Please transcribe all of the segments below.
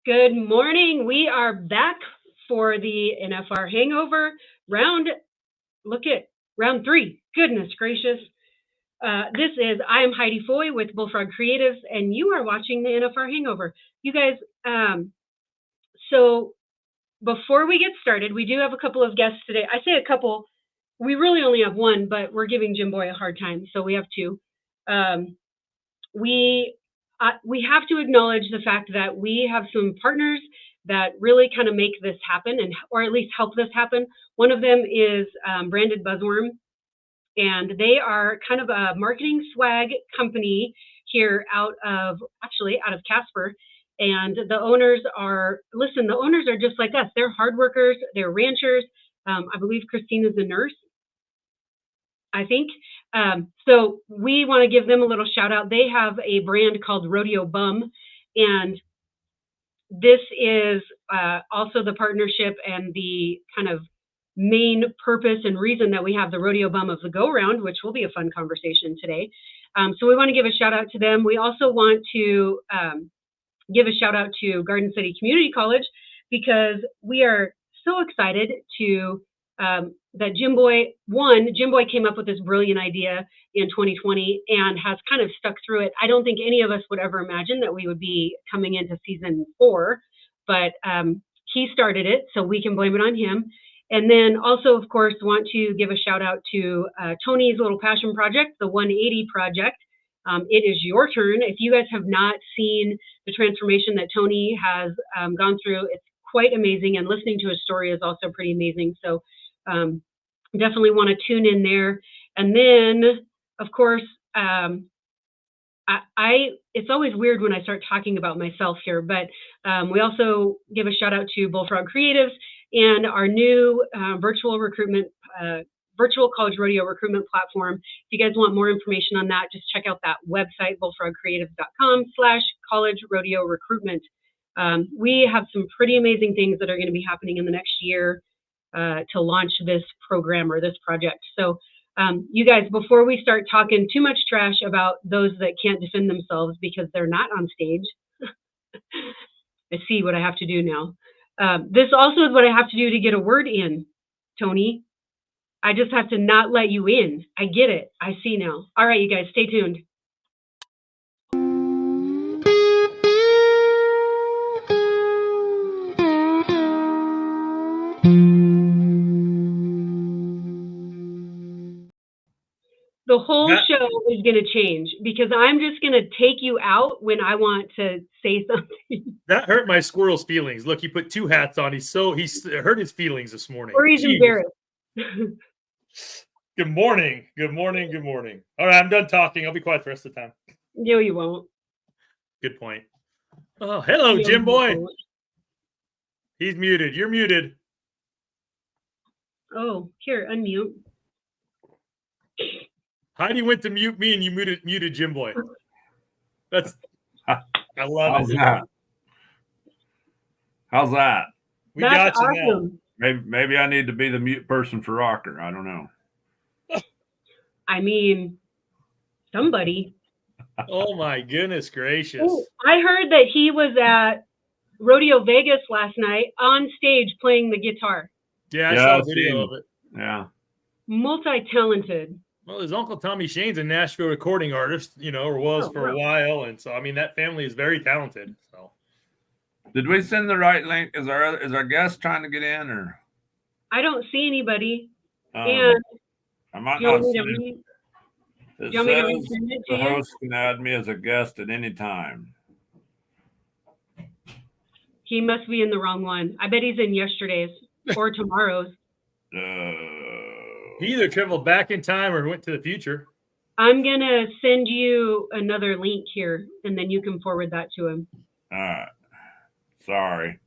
Good morning. We are back for the NFR Hangover round. Look at round 3. Goodness gracious. I am Heidi Foy with Bullfrog Creatives, and you are watching the NFR Hangover. You guys, so before we get started, we do have a couple of guests today. I say a couple. We really only have one, but we're giving Jim Boy a hard time, so we have two. We have to acknowledge the fact that we have some partners that really kind of make this happen, or at least help this happen. One of them is Branded Buzzworm, and they are kind of a marketing swag company here out of Casper. And the owners are just like us. They're hard workers, they're ranchers. I believe Christina's a nurse, I think. So we want to give them a little shout out. They have a brand called Rodeo Bum, and this is also the partnership and the kind of main purpose and reason that we have the Rodeo Bum of the Go Round, which will be a fun conversation today. So we want to give a shout out to them. We also want to give a shout out to Garden City Community College, because we are so excited to that Jim Boy came up with this brilliant idea in 2020 and has kind of stuck through it. I don't think any of us would ever imagine that we would be coming into season 4, but he started it, so we can blame it on him. And then also, of course, want to give a shout out to Tony's little passion project, the 180 project. It is your turn. If you guys have not seen the transformation that Tony has gone through, it's quite amazing, and listening to his story is also pretty amazing. So definitely want to tune in there. And then, of course, it's always weird when I start talking about myself here, but we also give a shout out to Bullfrog Creatives and our new virtual college rodeo recruitment platform. If you guys want more information on that, just check out that website, bullfrogcreatives.com/college rodeo recruitment. We have some pretty amazing things that are going to be happening in the next year to launch this program or this project. So you guys, before we start talking too much trash about those that can't defend themselves because they're not on stage, I see what I have to do now. This also is what I have to do to get a word in, Tony. I just have to not let you in. I get it. I see now. All right, you guys, stay tuned. The whole show is going to change because I'm just going to take you out when I want to say something. That hurt my squirrel's feelings. Look, he put 2 hats on. He's hurt his feelings this morning. Or he's embarrassed. Good morning. Good morning. Good morning. All right, I'm done talking. I'll be quiet the rest of the time. No, you won't. Good point. Oh, hello, no, Jim Boy. He's muted. You're muted. Oh, here, unmute. Heidi went to mute me, and you muted Jim Boy. I love it. How's that? We got you awesome. Now. Maybe I need to be the mute person for Rocker. I don't know. I mean, somebody. Oh my goodness gracious! Ooh, I heard that he was at Rodeo Vegas last night on stage playing the guitar. Yeah, I saw a video of it. Yeah. Multi-talented. Well, his uncle Tommy Shane's a Nashville recording artist, or was for a while, and so I mean that family is very talented. So, did we send the right link? Is our guest trying to get in, or? I don't see anybody. And I might not see it. It says the host can add me as a guest at any time. He must be in the wrong one. I bet he's in yesterday's or tomorrow's. He either traveled back in time or went to the future. I'm going to send you another link here, and then you can forward that to him. All right. Sorry.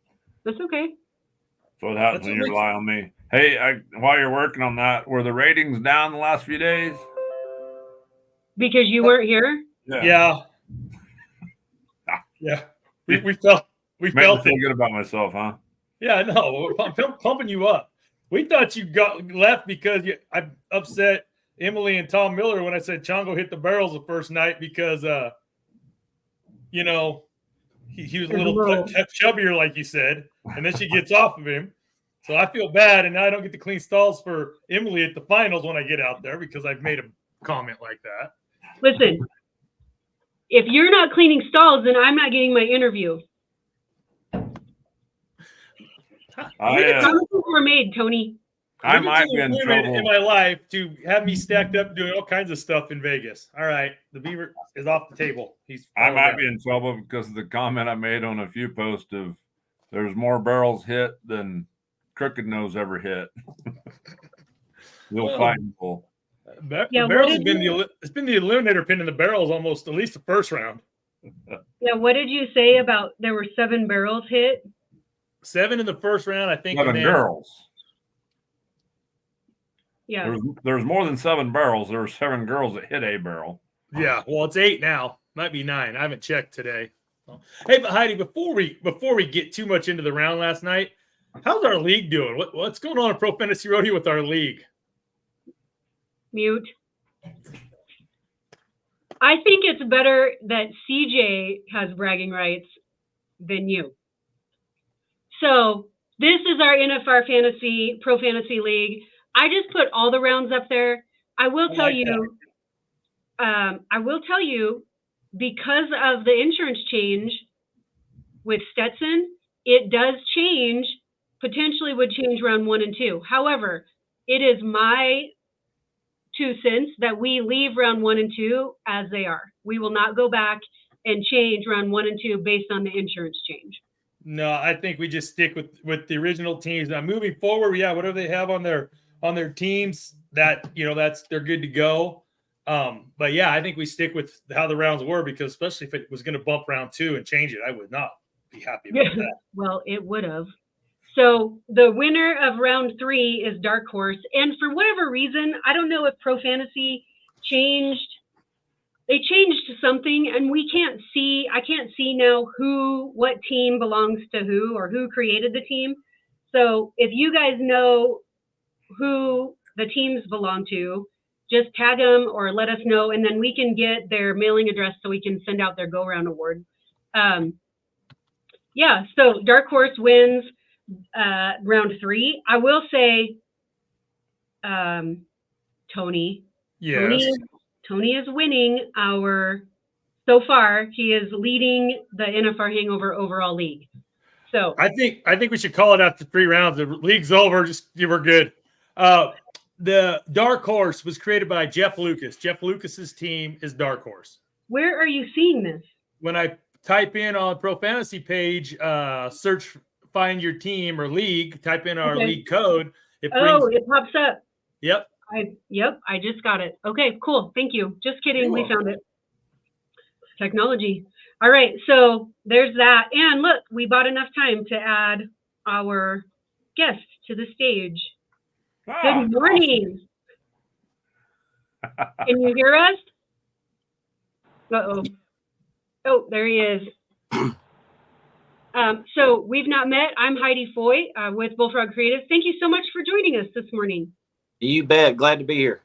That's okay. So what happens when you rely on me? Hey, while you're working on that, were the ratings down the last few days? Because you weren't here? Yeah. We felt feel good about myself, huh? Yeah, I know. I'm pumping you up. We thought you left because I upset Emily and Tom Miller when I said Chongo hit the barrels the first night because he was a little chubbier, like you said, and then she gets off of him. So I feel bad, and now I don't get to clean stalls for Emily at the finals when I get out there because I've made a comment like that. Listen, if you're not cleaning stalls, then I'm not getting my interview. Promises were made, Tony. I might be in trouble in my life to have me stacked up doing all kinds of stuff in Vegas. All right, the Beaver is off the table. I might be in trouble because of the comment I made on a few posts of there's more barrels hit than Crooked Nose ever hit. You'll find people. The barrels have been it's been the eliminator pin in the barrels almost at least the first round. Yeah, what did you say about there were 7 barrels hit? 7 in the first round, I think. 7 girls. Yeah. There's more than 7 barrels. There were 7 girls that hit a barrel. Yeah, well, it's 8 now. Might be 9. I haven't checked today. Hey, but Heidi, before we get too much into the round last night, how's our league doing? What's going on in Pro Fantasy Rodeo with our league? Mute. I think it's better that CJ has bragging rights than you. So this is our NFR Pro Fantasy League. I just put all the rounds up there. I will tell you, because of the insurance change with Stetson, it does change, potentially would change round 1 and 2. However, it is my 2 cents that we leave round 1 and 2 as they are. We will not go back and change round 1 and 2 based on the insurance change. No, I think we just stick with the original teams. Now moving forward, whatever they have on their teams, that they're good to go. But yeah, I think we stick with how the rounds were, because especially if it was going to bump round 2 and change it, I would not be happy about that. Well, it would have. So the winner of round 3 is Dark Horse. And for whatever reason, I don't know if Pro Fantasy changed. They changed something, and I can't see now what team belongs to who or who created the team. So if you guys know who the teams belong to, just tag them or let us know, and then we can get their mailing address so we can send out their Go Round Award. So Dark Horse wins round 3. I will say, Tony. Yes. Tony is winning so far, he is leading the NFR Hangover overall league. So I think we should call it after 3 rounds. The league's over. We're good. The Dark Horse was created by Jeff Lucas. Jeff Lucas's team is Dark Horse. Where are you seeing this? When I type in on Pro Fantasy page, search find your team or league, type in our league code. It pops up. Yep. I just got it. Okay, cool. Thank you. Just kidding. We found it. Technology. All right. So there's that. And look, we bought enough time to add our guest to the stage. Good morning. Can you hear us? Uh-oh. Oh, there he is. So we've not met. I'm Heidi Foy with Bullfrog Creative. Thank you so much for joining us this morning. You bet. Glad to be here.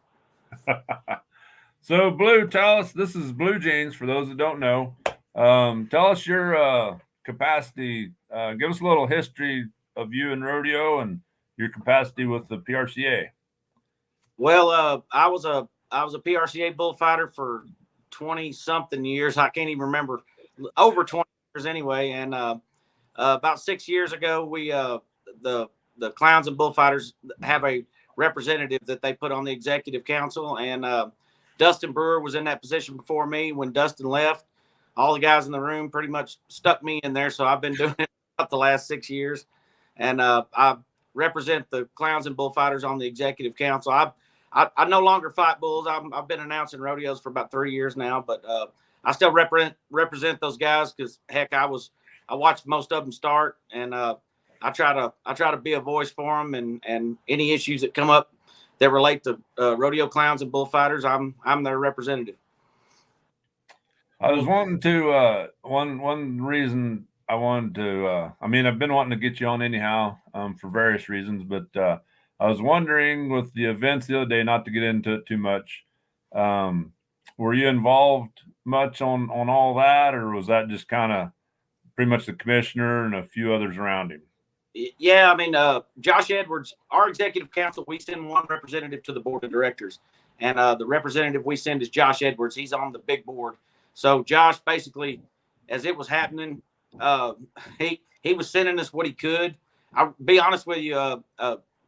So, Blue, tell us, this is Blue Jeans for those that don't know. Tell us your capacity. Give us a little history of you in rodeo and your capacity with the PRCA. Well, I was a PRCA bullfighter for 20-something years. I can't even remember. Over 20 years anyway. And about 6 years ago, we the Clowns and Bullfighters have a representative that they put on the executive council, and Dustin Brewer was in that position before me. When Dustin left, all the guys in the room pretty much stuck me in there, so I've been doing it about the last 6 years, and I represent the Clowns and Bullfighters on the executive council. I no longer fight bulls. I've been announcing rodeos for about 3 years now, but I still represent those guys because heck, I watched most of them start, and I try to be a voice for them, and any issues that come up that relate to rodeo clowns and bullfighters, I'm their representative. I was wanting to one reason I wanted to I've been wanting to get you on anyhow for various reasons, but I was wondering with the events the other day, not to get into it too much, were you involved much on all that, or was that just kind of pretty much the commissioner and a few others around him. Yeah, I mean, Josh Edwards, our executive council, we send one representative to the board of directors, and the representative we send is Josh Edwards. He's on the big board. So Josh, basically, as it was happening, he was sending us what he could. I'll be honest with you,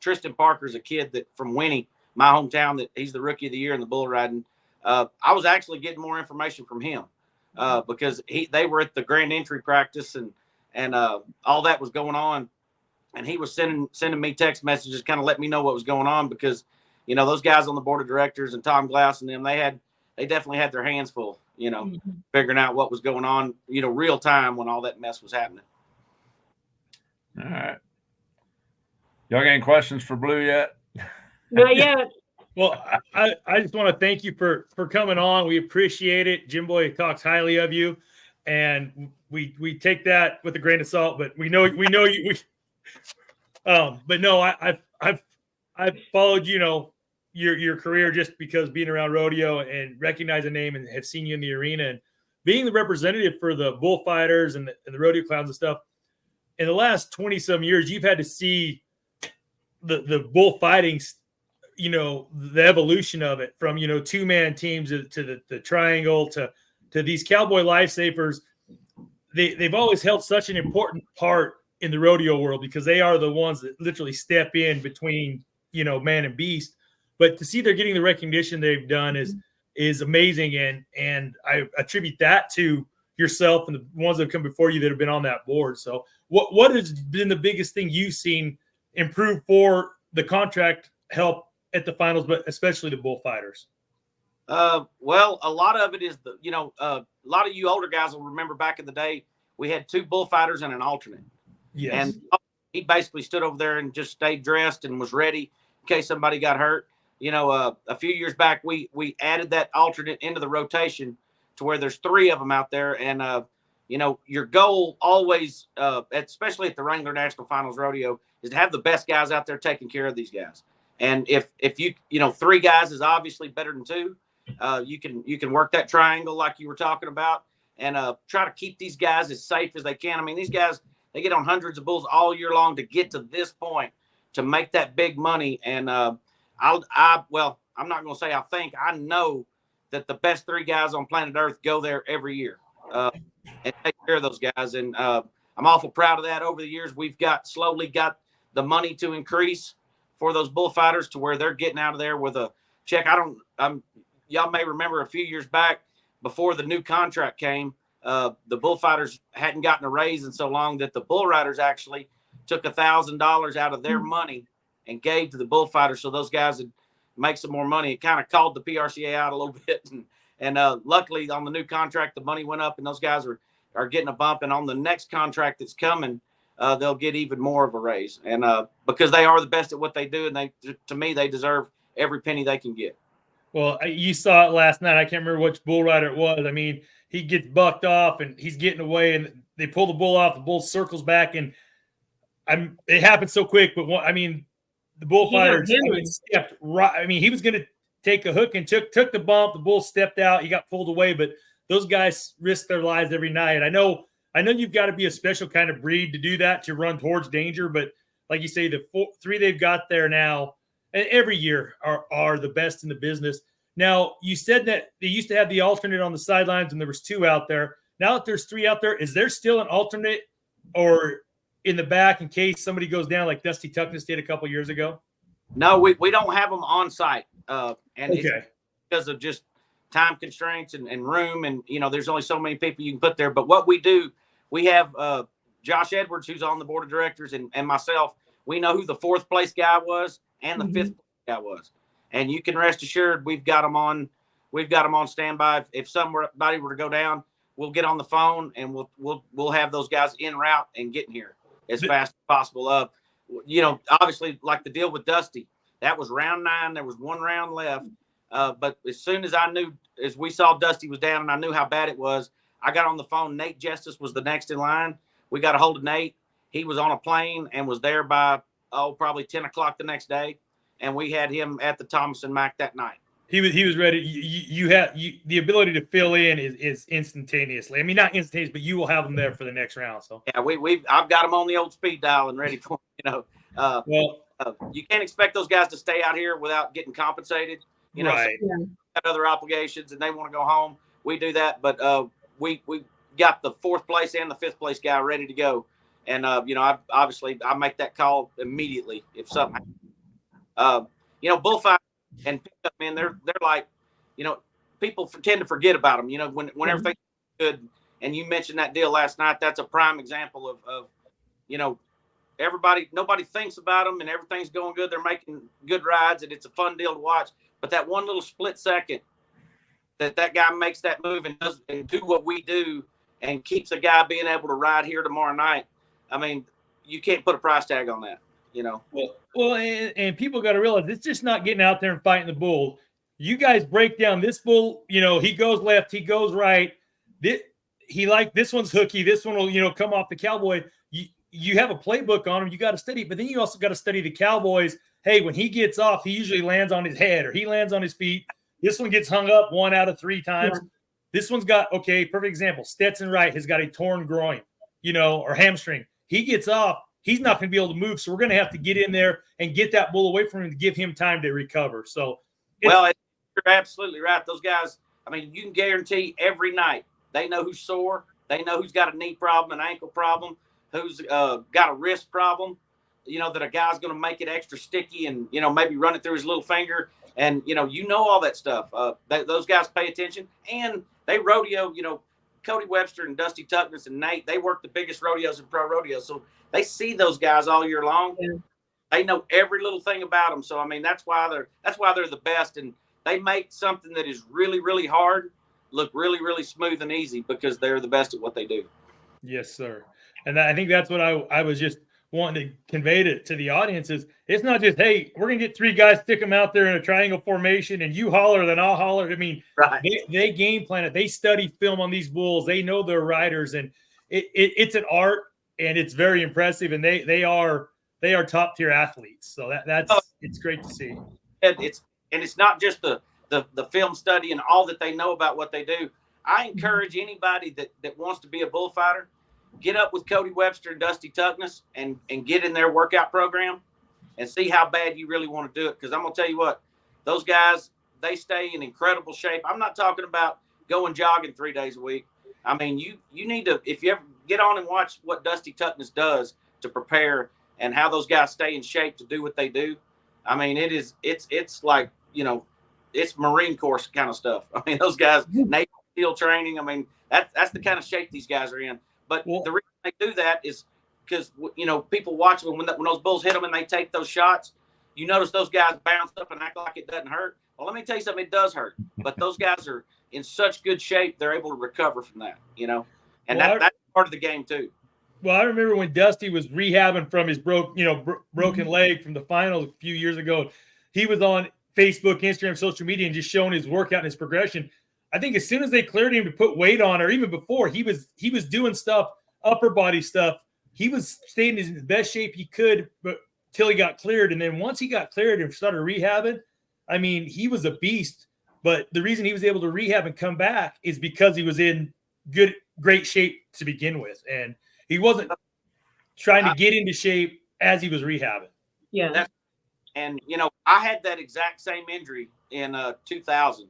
Tristan Parker's a kid that from Winnie, my hometown, that he's the rookie of the year in the bull riding. I was actually getting more information from him because they were at the grand entry practice and all that was going on. And he was sending me text messages, kind of let me know what was going on because, you know, those guys on the board of directors and Tom Glass and them, they definitely had their hands full, you know, figuring out what was going on, you know, real time when all that mess was happening. All right. Y'all got any questions for Blue yet? Not yet. Well, I just want to thank you for coming on. We appreciate it. Jim Boy talks highly of you, and we take that with a grain of salt. But we know you. But no, I've followed, you know, your career just because being around rodeo and recognize the name and have seen you in the arena and being the representative for the bullfighters and the rodeo clowns and stuff. In the last 20 some years, you've had to see the bullfighting, you know, the evolution of it from, you know, 2-man teams to the triangle to these cowboy lifesavers. They've always held such an important part in the rodeo world because they are the ones that literally step in between, you know, man and beast. But to see they're getting the recognition they've done is amazing. And I attribute that to yourself and the ones that have come before you that have been on that board. So what has been the biggest thing you've seen improve for the contract help at the finals, but especially the bullfighters? Well, a lot of it is a lot of you older guys will remember back in the day, we had 2 bullfighters and an alternate. Yes. And he basically stood over there and just stayed dressed and was ready in case somebody got hurt. You know, a few years back, we added that alternate into the rotation to where there's 3 of them out there. And, you know, your goal always, especially at the Wrangler National Finals Rodeo, is to have the best guys out there taking care of these guys. And if you know, 3 guys is obviously better than 2. You can work that triangle like you were talking about and try to keep these guys as safe as they can. I mean, these guys, they get on hundreds of bulls all year long to get to this point to make that big money. And well, I'm not going to say I know that the best 3 guys on planet Earth go there every year and take care of those guys. And I'm awful proud of that. Over the years, we've slowly got the money to increase for those bullfighters to where they're getting out of there with a check. Y'all may remember a few years back before the new contract came, the bullfighters hadn't gotten a raise in so long that the bull riders actually took $1,000 out of their money and gave to the bullfighters so those guys would make some more money. It kind of called the PRCA out a little bit. And luckily on the new contract, the money went up and those guys are getting a bump. And on the next contract that's coming, they'll get even more of a raise. And because they are the best at what they do. And to me, they deserve every penny they can get. Well, you saw it last night. I can't remember which bull rider it was. I mean, he gets bucked off and he's getting away and they pull the bull off. The bull circles back and it happened so quick. But the bullfighter stepped right. I mean, he was going to take a hook and took the bump. The bull stepped out. He got pulled away. But those guys risk their lives every night. I know you've got to be a special kind of breed to do that, to run towards danger. But like you say, the 3 they've got there now, and every year are the best in the business. Now, you said that they used to have the alternate on the sidelines and there was 2 out there. Now that there's 3 out there, is there still an alternate or in the back in case somebody goes down like Dusty Tuckness did a couple years ago? No, we don't have them on site. And okay. It's because of just time constraints and room. And, you know, there's only so many people you can put there. But what we do, we have Josh Edwards, who's on the board of directors, and myself. We know who the 4th place guy was and the 5th place guy was. And you can rest assured we've got them on standby. If somebody were to go down, we'll get on the phone and we'll have those guys en route and getting here as fast as possible. You know, obviously like the deal with Dusty, that was round 9. There was 1 round left. But as soon as as we saw Dusty was down and I knew how bad it was, I got on the phone. Nate Justice was the next in line. We got a hold of Nate. He was on a plane and was there by probably 10 o'clock the next day. And we had him at the Thomas and Mack that night. He was ready. You have the ability to fill in is instantaneously. I mean, not instantaneous, but you will have them there for the next round. So yeah, I've got them on the old speed dial and ready for well, you can't expect those guys to stay out here without getting compensated. right. Some have other obligations and they want to go home. We do that, but we got the 4th place and the 5th place guy ready to go, and I make that call immediately if something. Bullfight and pickup men, they're like, people tend to forget about them. When everything's good, and you mentioned that deal last night, that's a prime example of nobody thinks about them and everything's going good. They're making good rides and it's a fun deal to watch. But that one little split second that guy makes that move and does and do what we do and keeps a guy being able to ride here tomorrow night. I mean, you can't put a price tag on that. Well, and people got to realize it's just not getting out there and fighting the bull. You guys break down this bull. He goes left, he goes right. This one's hooky. This one will come off the cowboy. You have a playbook on him. You got to study, but then you also got to study the cowboys. Hey, when he gets off, he usually lands on his head or he lands on his feet. This one gets hung up 1 out of 3 times. Yeah. This one's got perfect example. Stetson Wright has got a torn groin, or hamstring. He gets off. He's not going to be able to move, so we're going to have to get in there and get that bull away from him to give him time to recover. So, you're absolutely right. Those guys, I mean, you can guarantee every night they know who's sore, they know who's got a knee problem, an ankle problem, who's got a wrist problem. That a guy's going to make it extra sticky and maybe run it through his little finger, and all that stuff. Those guys pay attention and they rodeo. Cody Webster and Dusty Tuckness and Nate, they work the biggest rodeos in pro rodeos, so they see those guys all year long. Yeah. They know every little thing about them. So I mean, that's why they're the best, and they make something that is really, really hard look really, really smooth and easy because they're the best at what they do. Yes, sir. And I think that's what I was just wanting to convey to the audience is it's not just, hey, we're going to get 3 guys, stick them out there in a triangle formation and you holler, then I'll holler. I mean, right. They game plan it. They study film on these bulls. They know their riders, and it's an art and it's very impressive. And they are top tier athletes. So it's great to see. It's not just the film study and all that they know about what they do. I encourage anybody that wants to be a bullfighter, get up with Cody Webster and Dusty Tuckness and get in their workout program and see how bad you really want to do it. Because I'm going to tell you what, those guys, they stay in incredible shape. I'm not talking about going jogging 3 days a week. I mean, you need to, if you ever get on and watch what Dusty Tuckness does to prepare and how those guys stay in shape to do what they do. I mean, it's like, it's Marine Corps kind of stuff. I mean, those guys, Navy SEAL training. I mean, that's the kind of shape these guys are in. But the reason they do that is because, people watch when those bulls hit them and they take those shots, you notice those guys bounce up and act like it doesn't hurt. Well, let me tell you something, it does hurt. But those guys are in such good shape, they're able to recover from that, And that's part of the game too. Well, I remember when Dusty was rehabbing from his broken leg from the finals a few years ago. He was on Facebook, Instagram, social media, and just showing his workout and his progression. I think as soon as they cleared him to put weight on, or even before, he was doing stuff, upper body stuff. He was staying in the best shape he could, but till he got cleared. And then once he got cleared and started rehabbing, I mean, he was a beast. But the reason he was able to rehab and come back is because he was in great shape to begin with, and he wasn't trying to get into shape as he was rehabbing. Yeah. And I had that exact same injury in 2000.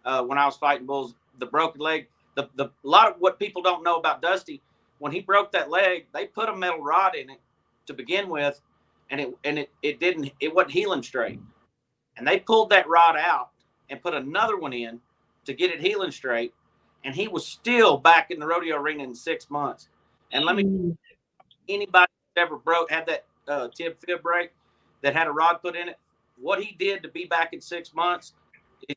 When I was fighting bulls, the broken leg, a lot of what people don't know about Dusty, when he broke that leg, they put a metal rod in it to begin with, and it wasn't healing straight. And they pulled that rod out and put another one in to get it healing straight. And he was still back in the rodeo arena in 6 months. And let me, anybody that ever had that tib fib break that had a rod put in it, what he did to be back in 6 months,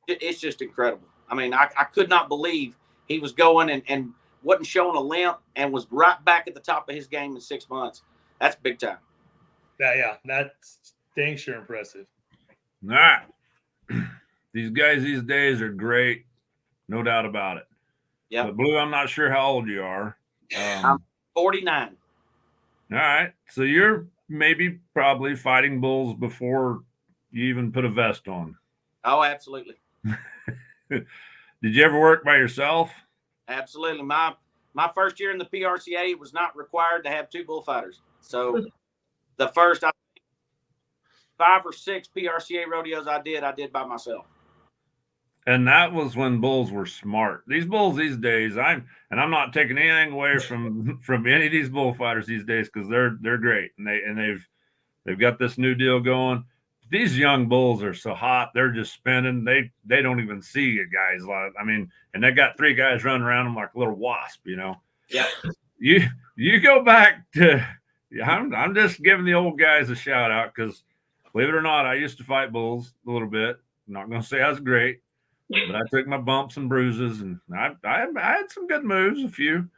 it's just incredible. I mean, I could not believe he was going and wasn't showing a limp and was right back at the top of his game in 6 months. That's big time. Yeah, that's dang sure impressive. All right. These guys these days are great. No doubt about it. Yeah. But Blue, I'm not sure how old you are. I'm 49. All right. So you're probably fighting bulls before you even put a vest on. Oh, absolutely. Did you ever work by yourself? Absolutely. My first year in the PRCA, it was not required to have 2 bullfighters. So the first 5 or 6 PRCA rodeos I did by myself. And that was when bulls were smart. These bulls these days, I'm not taking anything away from any of these bullfighters these days, because they're great, and they've got this new deal going. These young bulls are so hot, they're just spinning. They don't even see you guys. I mean, and they got 3 guys running around them like a little wasp, you know. Yeah. You go back to, I'm just giving the old guys a shout out, because believe it or not, I used to fight bulls a little bit. I'm not going to say I was great, but I took my bumps and bruises, and I had some good moves, a few.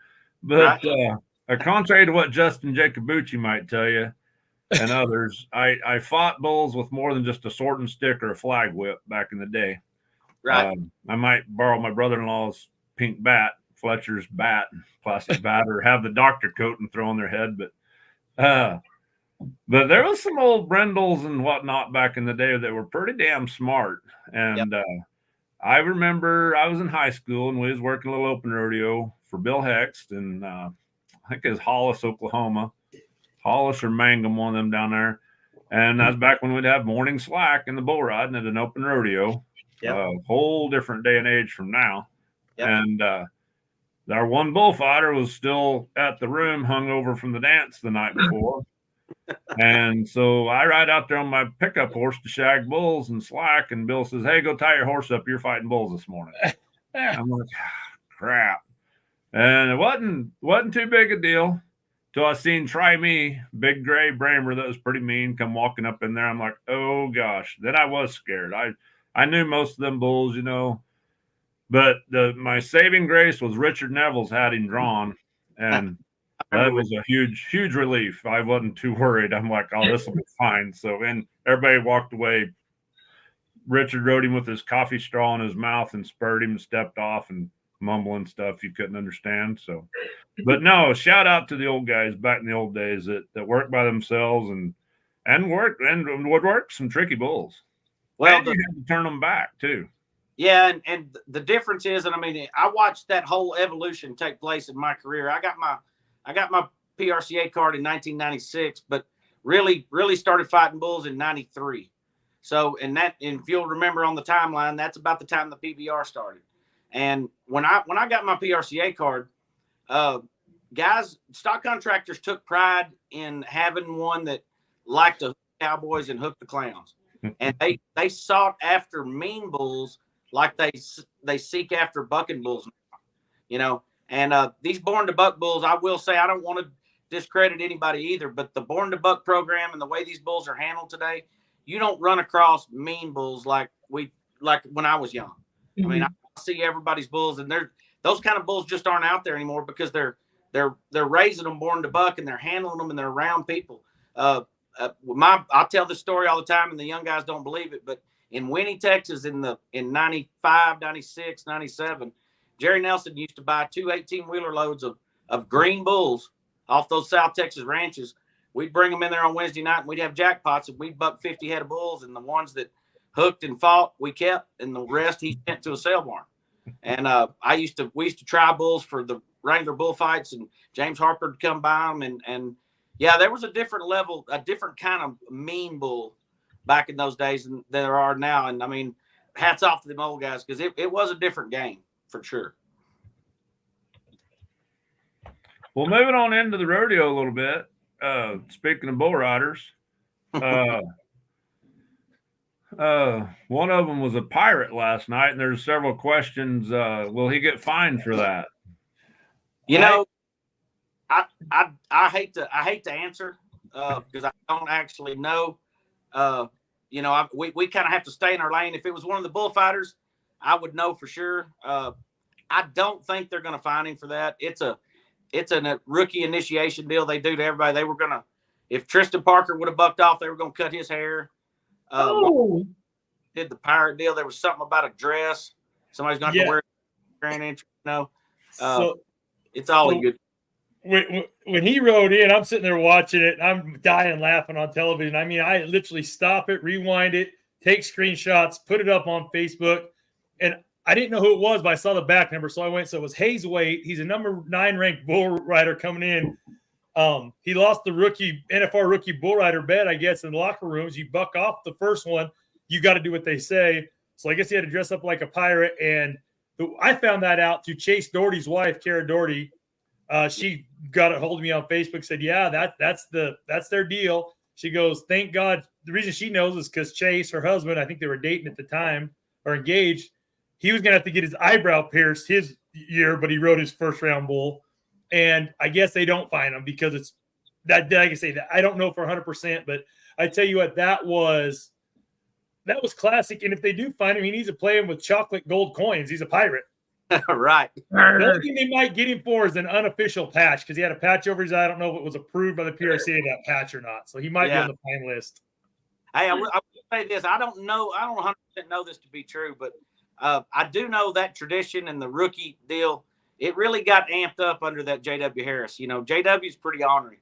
But contrary to what Justin Jacobucci might tell you and others, I fought bulls with more than just a sword and stick or a flag whip back in the day. Right. I might borrow my brother-in-law's pink bat, Fletcher's bat, plastic bat, or have the doctor coat and throw on their head. But there was some old brindles and whatnot back in the day that were pretty damn smart. And I remember I was in high school and we was working a little open rodeo for Bill Hext, and I think it was Hollis, Oklahoma. Hollis or Mangum, one of them down there. And that's back when we'd have morning slack in the bull riding at an open rodeo. A whole different day and age from now. Yep. And our one bullfighter was still at the room, hung over from the dance the night before. And so I ride out there on my pickup horse to shag bulls and slack, and Bill says, "Hey, go tie your horse up. You're fighting bulls this morning." I'm like, crap. And it wasn't too big a deal till I seen Try Me, big gray Bramer that was pretty mean, come walking up in there. I'm like, oh gosh. Then I was scared. I knew most of them bulls, you know, but my saving grace was Richard Neville's had him drawn, and that was a huge relief. I wasn't too worried. I'm like, oh, this will be fine. So, and everybody walked away. Richard rode him with his coffee straw in his mouth and spurred him and stepped off and mumbling stuff you couldn't understand. So, but no, shout out to the old guys back in the old days that worked by themselves and would work some tricky bulls. Well, you had to turn them back too. Yeah, and the difference is, and I mean, I watched that whole evolution take place in my career. I got my PRCA card in 1996, but really started fighting bulls in 93. So, and if you'll remember on the timeline, that's about the time the PBR started. And when I got my PRCA card, guys, stock contractors took pride in having one that liked to hook cowboys and hook the clowns. And they sought after mean bulls like they seek after bucking bulls now, you know. And these born to buck bulls, I will say, I don't want to discredit anybody either, but the born to buck program and the way these bulls are handled today, you don't run across mean bulls like when I was young. Mm-hmm. I mean, I see everybody's bulls, and those kind of bulls just aren't out there anymore because they're raising them born to buck, and they're handling them, and they're around people. I tell this story all the time, and the young guys don't believe it, but in Winnie, Texas, in 95, 96, 97, Jerry Nelson used to buy 2 18-wheeler loads of green bulls off those South Texas ranches. We'd bring them in there on Wednesday night, and we'd have jackpots, and we'd buck 50 head of bulls, and the ones that hooked and fought, we kept, and the rest he sent to a sale barn. And we used to try bulls for the Wrangler bullfights, and James Harper would come by them, and yeah, there was a different level, a different kind of mean bull back in those days than there are now. And I mean, hats off to them old guys, because it was a different game for sure. Well, moving on into the rodeo a little bit. Speaking of bull riders, one of them was a pirate last night, and there's several questions. Will he get fined for that? You know, I hate to answer because I don't actually know. You know, we kind of have to stay in our lane. If it was one of the bullfighters, I would know for sure. I don't think they're going to fine him for that. It's a rookie initiation deal they do to everybody. They were going to, if Tristan Parker would have bucked off, they were going to cut his hair. Did the pirate deal. There was something about a dress. Somebody's going to have to wear grand entry. You know, it's all good. When he rode in, I'm sitting there watching it. I'm dying laughing on television. I mean, I literally stop it, rewind it, take screenshots, put it up on Facebook. and I didn't know who it was, but I saw the back number, so I went. So it was Hayes Waite. He's a number 9 ranked bull rider coming in. He lost the NFR rookie bull rider bet, I guess, in the locker rooms. You buck off the first one, you got to do what they say. So I guess he had to dress up like a pirate. And I found that out through Chase Doherty's wife, Kara Doherty. She got a hold of me on Facebook, said, yeah, that's their deal. She goes, thank God. The reason she knows is because Chase, her husband, I think they were dating at the time or engaged. He was going to have to get his eyebrow pierced his year, but he rode his first round bull. And I guess they don't find him because it's that. Like I say, that I don't know for 100%, but I tell you what, that was classic. And if they do find him, he needs to play him with chocolate gold coins. He's a pirate. Right. The only thing they might get him for is an unofficial patch because he had a patch over his eye. I don't know if it was approved by the PRCA, that patch or not. So he might be on the fine list. Hey, I will say this. I don't 100% know this to be true, but I do know that tradition and the rookie deal, it really got amped up under that J.W. Harris. You know, J.W.'s pretty ornery.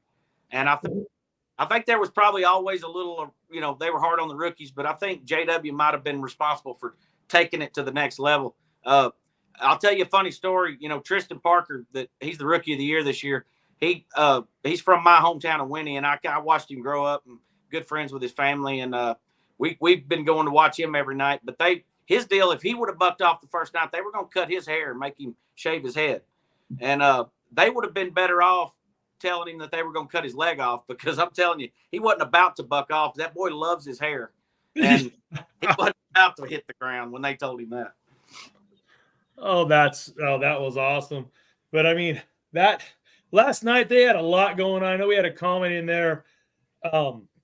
And I think there was probably always a little, they were hard on the rookies, but I think J.W. might have been responsible for taking it to the next level. I'll tell you a funny story. Tristan Parker, that he's the rookie of the year this year. He's from my hometown of Winnie, and I watched him grow up and good friends with his family. And we've been going to watch him every night, but his deal, if he would have bucked off the first night, they were going to cut his hair and make him shave his head. And they would have been better off telling him that they were going to cut his leg off, because I'm telling you, he wasn't about to buck off. That boy loves his hair. And he wasn't about to hit the ground when they told him that. That was awesome. But I mean, that last night they had a lot going on. I know we had a comment in there.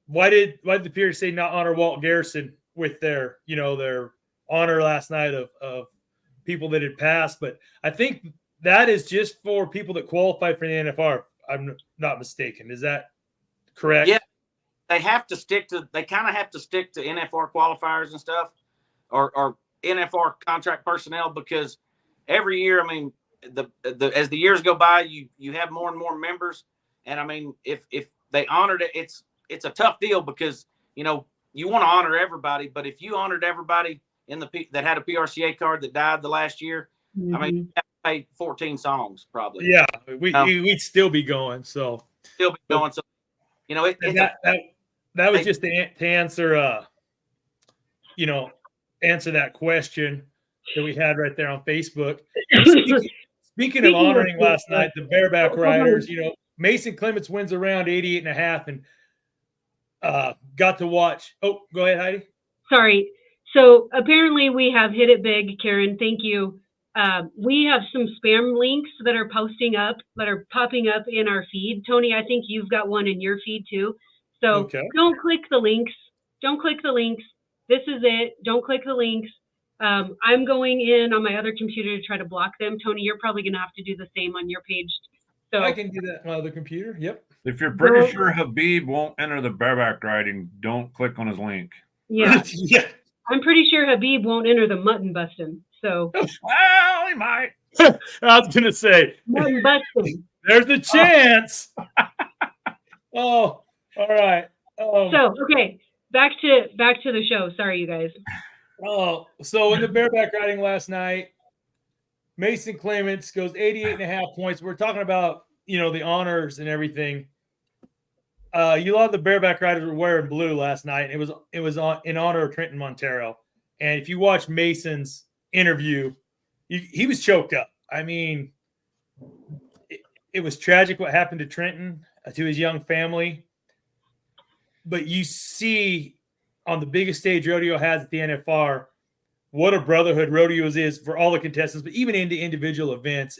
Why did the PRCA not honor Walt Garrison with their honor last night of people that had passed? But I think that is just for people that qualify for the NFR. I'm not mistaken. Is that correct? Yeah, they kind of have to stick to NFR qualifiers and stuff, or NFR contract personnel, because every year, I mean, as the years go by, you have more and more members. And I mean, if they honored it, it's a tough deal, because you want to honor everybody, but if you honored everybody that had a PRCA card that died the last year, I mean, you have to pay 14 songs probably. Yeah, we'd still be going. So So that was just to answer answer that question that we had right there on Facebook. Speaking of honoring last night, the bareback riders, Mason Clements wins around 88.5 and got to watch. Oh, go ahead, Heidi. Sorry. So apparently we have hit it big, Karen. Thank you. We have some spam links that are popping up in our feed. Tony, I think you've got one in your feed too. So Don't click the links. Don't click the links. This is it. Don't click the links. I'm going in on my other computer to try to block them. Tony, you're probably going to have to do the same on your page. So I can do that on my other computer. Yep. If you're pretty sure Habib won't enter the bareback riding, don't click on his link. Yeah. Yeah. I'm pretty sure Habib won't enter the mutton busting. So Well, he might. I was going to say, mutton busting. There's a chance. Oh, all right. So okay, back to the show. Sorry, you guys. Oh, so in the bareback riding last night, Mason Clements goes 88.5 points. We're talking about, the honors and everything. You love the bareback riders were wearing blue last night. It was in honor of Trenton Montero. And if you watch Mason's interview, he was choked up. I mean, it was tragic what happened to Trenton, to his young family. But you see on the biggest stage rodeo has at the NFR, what a brotherhood rodeos is for all the contestants, but even into individual events.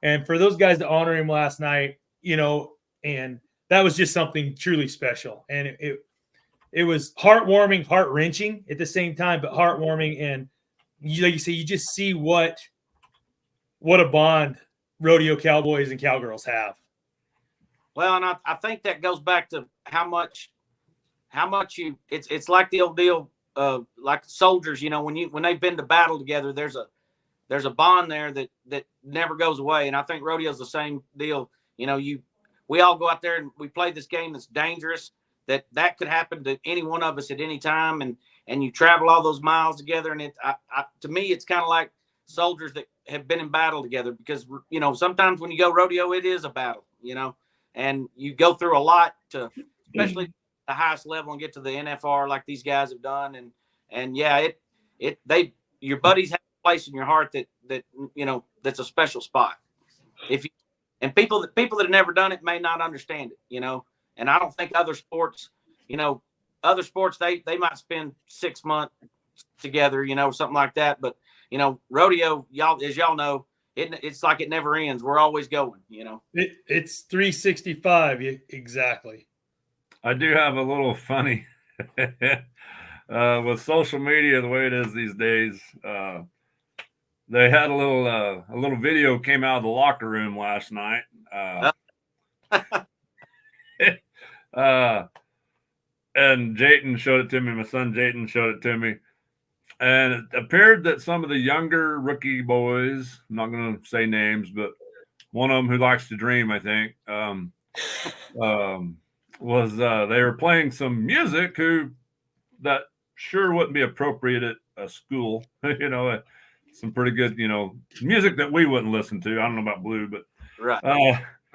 And for those guys to honor him last night, and that was just something truly special. And it was heartwarming, heart-wrenching at the same time, but heartwarming. And like you say, you just see what a bond rodeo cowboys and cowgirls have. Well, and I think that goes back to how much it's like the old deal, like soldiers, when they've been to battle together, there's a bond there that never goes away. And I think rodeo's the same deal. We all go out there and we play this game that's dangerous, that could happen to any one of us at any time. And and you travel all those miles together. And to me, it's kind of like soldiers that have been in battle together, because, you know, sometimes when you go rodeo, it is a battle, you know, and you go through a lot to, especially the highest level, and get to the NFR like these guys have done. And yeah, your buddies have a place in your heart that, you know, that's a special spot. And people that have never done it may not understand it, you know, and I don't think other sports, you know, they might spend 6 months together, you know, something like that. But, you know, rodeo, as y'all know, it's like it never ends. We're always going, you know. It's 365. Exactly. I do have a little funny with social media, the way it is these days. They had a little video came out of the locker room last night. And Jayton showed it to me. My son Jayton showed it to me. And it appeared that some of the younger rookie boys, I'm not going to say names, but one of them who likes to dream, I think, was they were playing some music that sure wouldn't be appropriate at a school. You know, some pretty good, you know, music that we wouldn't listen to. I don't know about Blue, but right.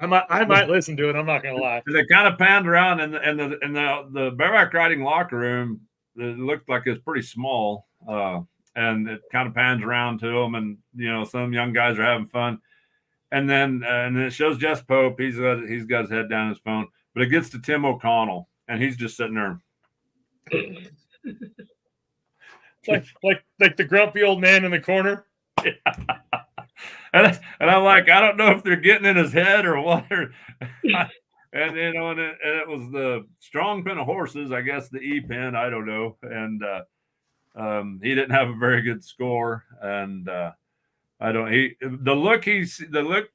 I might listen to it. I'm not going to lie. They kind of panned around, and the bareback riding locker room, it looked like it was pretty small, and it kind of pans around to them, and you know, some young guys are having fun, and then it shows Jess Pope. He's got his head down his phone, but it gets to Tim O'Connell, and he's just sitting there, like the grumpy old man in the corner. Yeah. And I'm like, I don't know if they're getting in his head or what. And you know, and it was the strong pen of horses, I guess the E pen, I don't know. And he didn't have a very good score. And the look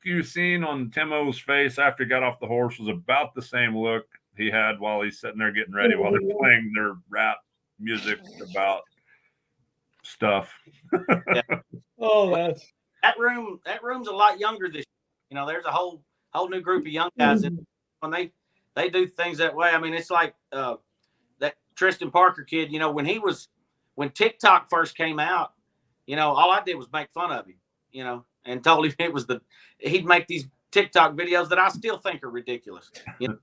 you've seen on Timo's face after he got off the horse was about the same look he had while he's sitting there getting ready while they're playing their rap music about stuff. Yeah. Oh, that room's a lot younger this year. You know, there's a whole new group of young guys that when they do things that way. I mean, it's like that Tristan Parker kid, you know, when TikTok first came out, you know, all I did was make fun of him, you know, and told him he'd make these TikTok videos that I still think are ridiculous. You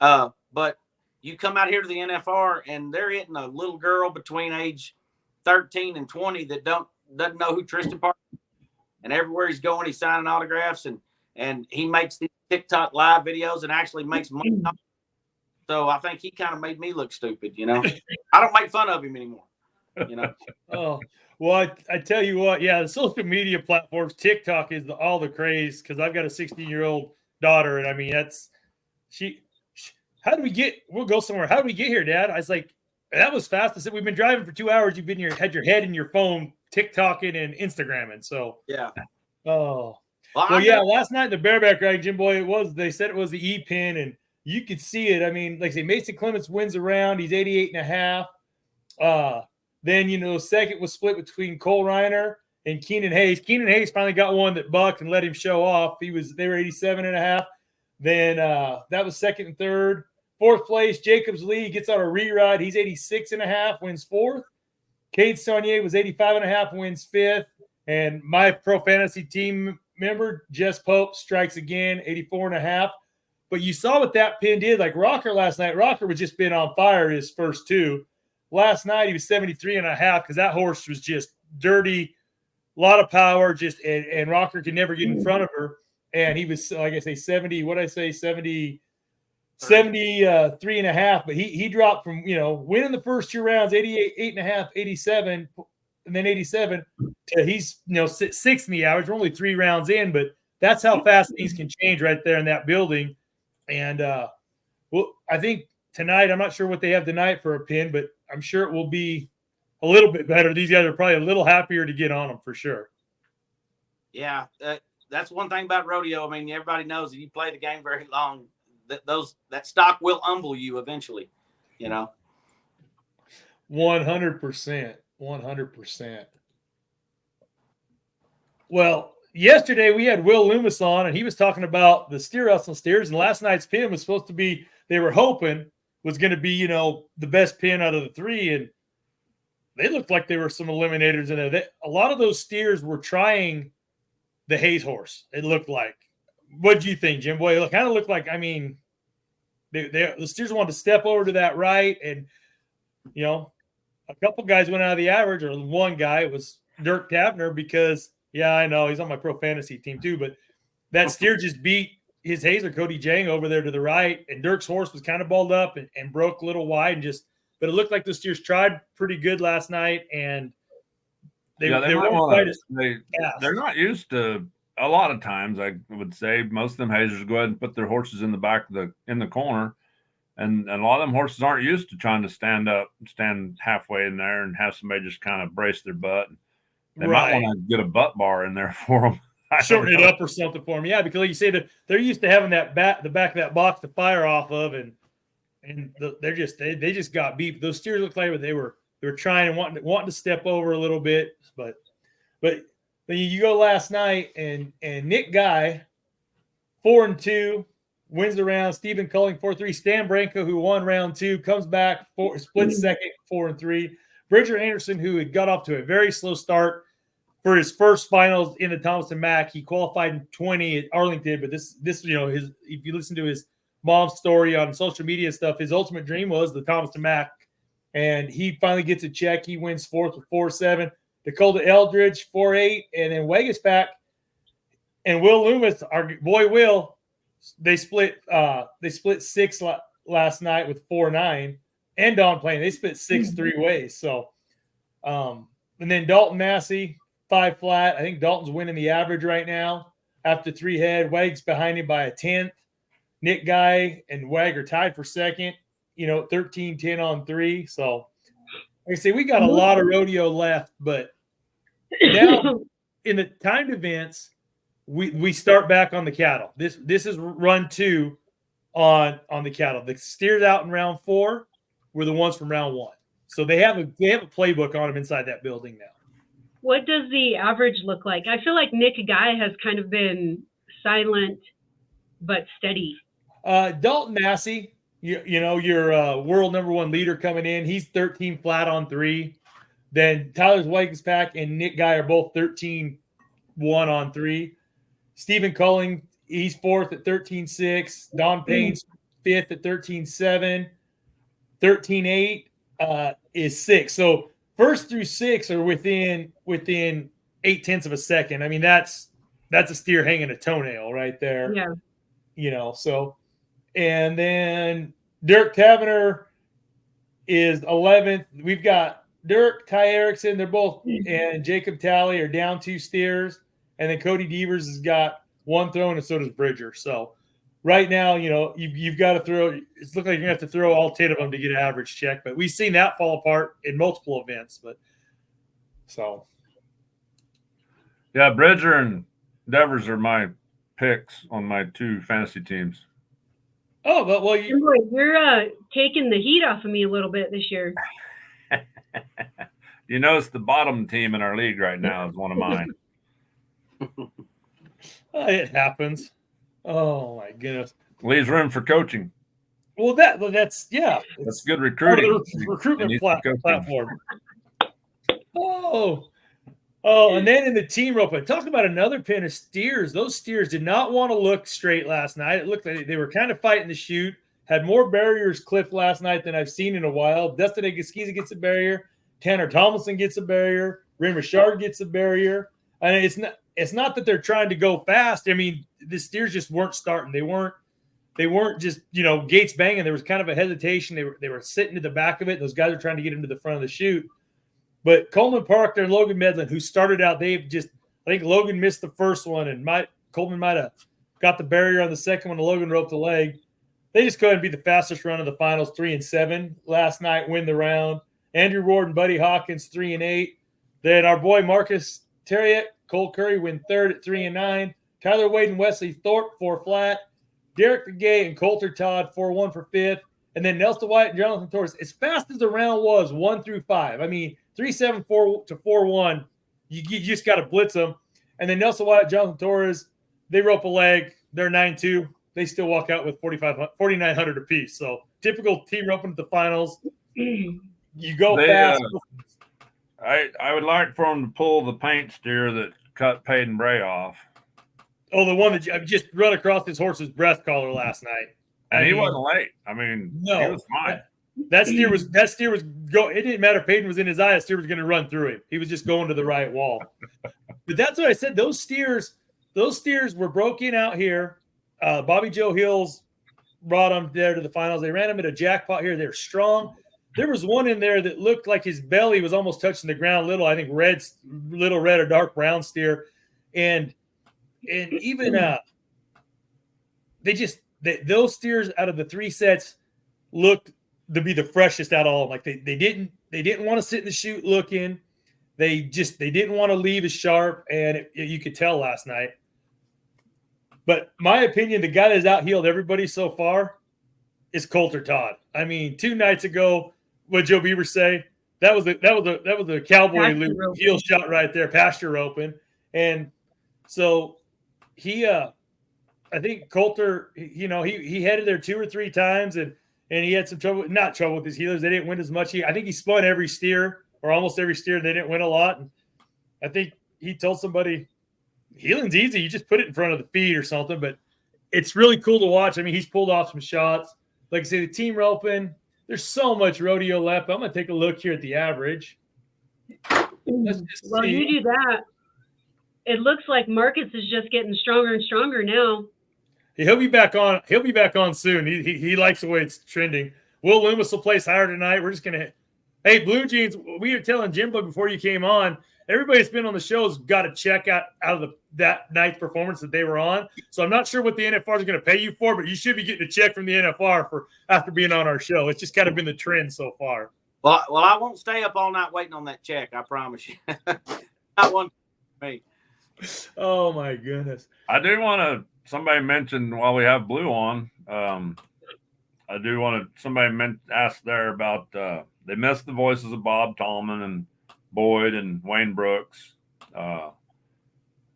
know? But you come out here to the NFR and they're hitting a little girl between age 13 and 20 that doesn't know who Tristan Parker is. And everywhere he's going, he's signing autographs, and he makes these TikTok live videos and actually makes money. So I think he kind of made me look stupid, you know. I don't make fun of him anymore, you know. Oh, well, I tell you what, yeah, the social media platforms, TikTok is all the craze, because I've got a 16-year-old daughter, and I mean, how did we get, we'll go somewhere. How did we get here, Dad? I was like, that was fast. I said, we've been driving for 2 hours. You've had your head in your phone, TikToking and Instagramming. So, yeah. Oh, well, yeah, last night, the bareback riding, Jim Boy, they said it was the E pin, and you could see it. I mean, like I say, Mason Clements wins around. He's 88.5. Then, you know, second was split between Cole Reiner and Keenan Hayes. Keenan Hayes finally got one that bucked and let him show off. They were 87.5. Then that was second and third. Fourth place, Jacobs Lee gets on a re-ride. He's 86.5, wins fourth. Cade Saunier was 85.5, wins fifth. And my pro fantasy team member, Jess Pope, strikes again, 84.5. But you saw what that pin did. Like Rocker last night, Rocker was just been on fire his first two. Last night, he was 73.5 because that horse was just dirty, a lot of power, and Rocker could never get in front of her. And he was, like I say, 73.5, but he dropped from, you know, winning the first two rounds, 88.5, 87, and then 87 to he's, you know, sixth in the average. We're only 3 rounds in, but that's how fast things can change right there in that building. And well, I think tonight, I'm not sure what they have tonight for a pin, but I'm sure it will be a little bit better. These guys are probably a little happier to get on them for sure. Yeah, that's one thing about rodeo. I mean, everybody knows that you play the game very long, that stock will humble you eventually, you know. 100%. 100%. Well, yesterday we had Will Loomis on, and he was talking about the steer hustle steers. And last night's pin was supposed to be, they were hoping was going to be, you know, the best pin out of the 3. And they looked like there were some eliminators in there. A lot of those steers were trying the Hayes horse. It looked like. What do you think, Jim? Boy, it kind of looked like. I mean, the steers wanted to step over to that right, and a couple guys went out of the average, or one guy was Dirk Tavener because I know he's on my pro fantasy team too, but that steer just beat his Hazer Cody Jang over there to the right, and Dirk's horse was kind of balled up and broke a little wide, but it looked like the steers tried pretty good last night, and they weren't quite as fast. They're not used to. A lot of times, I would say most of them hazers go ahead and put their horses in the back of in the corner, and a lot of them horses aren't used to trying to stand halfway in there and have somebody just kind of brace their butt. They might want to get a butt bar in there for them, shorten it up or something for them. Yeah, because like you say, that they're used to having the back of that box to fire off of, and they just got beat. Those steers looked like they were trying and wanting to step over a little bit, but. Then you go last night, and Nick Guy, 4-2, wins the round. Stephen Culling, 4-3. Stan Branco, who won round 2, comes back, split second, 4-3. Bridger Anderson, who had got off to a very slow start for his first finals in the Thompson Mac. He qualified in 20 at Arlington, but this if you listen to his mom's story on social media and stuff, his ultimate dream was the Thompson Mac, and he finally gets a check. He wins fourth with 4-7. Dakota Eldridge, 4-8, and then Wagaspack and Will Loomis, our boy Will, they split 6 last night with 4-9, and Don playing. They split 6 3 ways. So, and then Dalton Massey, 5 flat. I think Dalton's winning the average right now after 3 head. Wags behind him by a 10th. Nick Guy and Wag are tied for second. 13-10 on 3. So, like I say, we got a lot of rodeo left, but now in the timed events, we start back on the cattle. This is run 2 on the cattle. The steers out in round 4 were the ones from round 1. So they have a playbook on them inside that building now. What does the average look like? I feel like Nick Guy has kind of been silent but steady. Dalton Massey, your world number 1 leader coming in. He's 13 flat on 3. Then Tyler's Wagaspack and Nick Guy are both 13-1 on 3. Stephen Culling, he's 4th at 13-6. Don Payne's 5th at 13-7. 13-8 is 6. So 1st through 6 are within 0.8 of a second. I mean, that's a steer hanging a toenail right there. Yeah. So, and then Dirk Tavener is 11th. We've got Dirk, Ty Erickson, they're both, and Jacob Talley are down 2 steers. And then Cody Devers has got 1 throw, and so does Bridger. So right now, you've got to throw. It's looking like you're going to have to throw all 10 of them to get an average check. But we've seen that fall apart in multiple events. But so. Yeah, Bridger and Devers are my picks on my 2 fantasy teams. Oh, well, you're taking the heat off of me a little bit this year. It's the bottom team in our league right now is one of mine. It happens. Oh my goodness. Leaves room for coaching. Well, that's good recruiting. Recruitment platform. Oh, and then in the team rope, talk about another pin of steers. Those steers did not want to look straight last night. It looked like they were kind of fighting the chute. Had more barriers clipped last night than I've seen in a while. Dustin Egaskiza gets a barrier. Tanner Tomlinson gets a barrier. Ray Richard gets a barrier. And it's not that they're trying to go fast. I mean, the steers just weren't starting. They weren't just, gates banging. There was kind of a hesitation. They were sitting to the back of it. Those guys are trying to get into the front of the chute. But Coleman Parker and Logan Medlin, who started out, I think Logan missed the first one, and Coleman might have got the barrier on the second one, and Logan roped the leg. They just go ahead and be the fastest run of the finals, 3-7 last night, win the round. Andrew Ward and Buddy Hawkins, 3-8. Then our boy Marcus Terriet, Cole Curry win 3rd at 3-9. Tyler Wade and Wesley Thorpe, 4 flat. Derek DeGay and Coulter Todd, 4-1 for 5th. And then Nelson White and Jonathan Torres, as fast as the round was, 1 through 5. I mean, 3-7, 4 to 4-1. You just got to blitz them. And then Nelson White, Jonathan Torres, they rope a leg. They're 9-2. They still walk out with 4,900 apiece. So typical team roping at the finals. You go fast. I would like for him to pull the paint steer that cut Peyton Bray off. Oh, the one that just run across his horse's breast collar last night. And he wasn't late. I mean, no, he was fine. That steer was go. It didn't matter if Peyton was in his eye. That steer was going to run through him. He was just going to the right wall. But that's what I said. Those steers were broken out here. Bobby Joe Hills brought them there to the finals. They ran them at a jackpot here. They're strong. There was one in there that looked like his belly was almost touching the ground. I think little red or dark brown steer, and even those steers out of the 3 sets looked to be the freshest out of all. Like they didn't want to sit in the chute looking. They didn't want to leave as sharp, and you could tell last night. But my opinion, the guy that's out-heeled everybody so far is Coulter Todd. I mean, 2 nights ago, what Joe Beaver say? That was a cowboy heel shot right there, pasture roping. And so he I think Coulter, he headed there 2 or 3 times and he had some trouble with his heelers. They didn't win as much. I think he spun every steer or almost every steer. They didn't win a lot. And I think he told somebody, heeling's easy. You just put it in front of the feet or something. But it's really cool to watch. I mean, he's pulled off some shots. Like I say, the team roping, there's so much rodeo left. I'm going to take a look here at the average. Well, you do that. It looks like Marcus is just getting stronger and stronger now. He'll be back on. He'll be back on soon. He likes the way it's trending. Will Loomis will place higher tonight. We're just gonna. Hey, Blue Jeans. We were telling Jimbo before you came on. Everybody that's been on the show has got to check out of that night's performance that they were on. So I'm not sure what the NFR is going to pay you for, but you should be getting a check from the NFR for after being on our show. It's just kind of been the trend so far. Well, I won't stay up all night waiting on that check. I promise you. Not one for me. Oh my goodness. I do want to. Somebody mentioned while we have Blue on. I do want to. Somebody asked there about they missed the voices of Bob Tallman and Boyd and Wayne Brooks.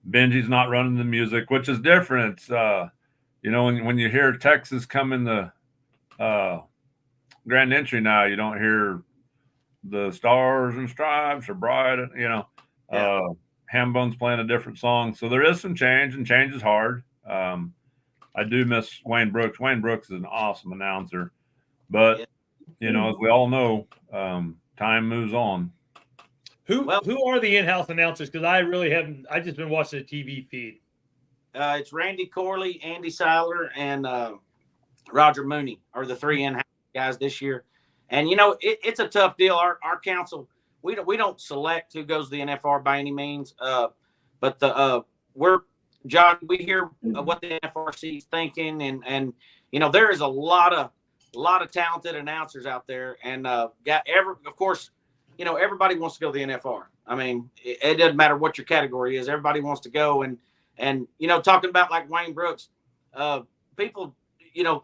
Benji's not running the music, which is different. It's, when you hear Texas come in the Grand Entry now, you don't hear the Stars and Stripes or Bright. Hambone's playing a different song. So there is some change, and change is hard. I do miss Wayne Brooks. Wayne Brooks is an awesome announcer. But, as we all know, time moves on. Who are the in-house announcers? Because I really haven't. I just been watching the TV feed. It's Randy Corley, Andy Seiler, and Roger Mooney are the 3 in-house guys this year. And it's a tough deal. Our council, we don't select who goes to the NFR by any means. But we hear what the NFRC is thinking, and there is a lot of talented announcers out there, and of course. Everybody wants to go to the NFR. I mean, it doesn't matter what your category is. Everybody wants to go. And talking about like Wayne Brooks, people, they'll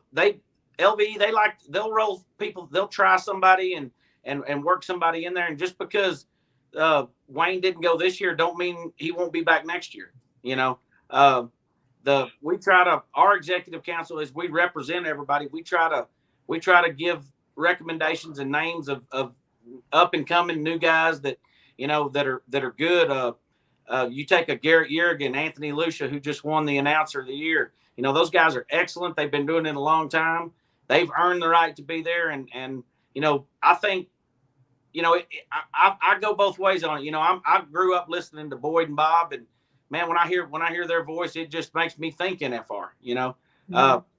roll people. They'll try somebody and work somebody in there. And just because Wayne didn't go this year, don't mean he won't be back next year. Our executive council is we represent everybody. We try to give recommendations and names of up and coming new guys that are good. You take a Garrett Yerrigan, Anthony Lucia, who just won the announcer of the year. Those guys are excellent. They've been doing it a long time. They've earned the right to be there. And I think, I go both ways on it. I grew up listening to Boyd and Bob, and man, when I hear their voice, it just makes me think NFR.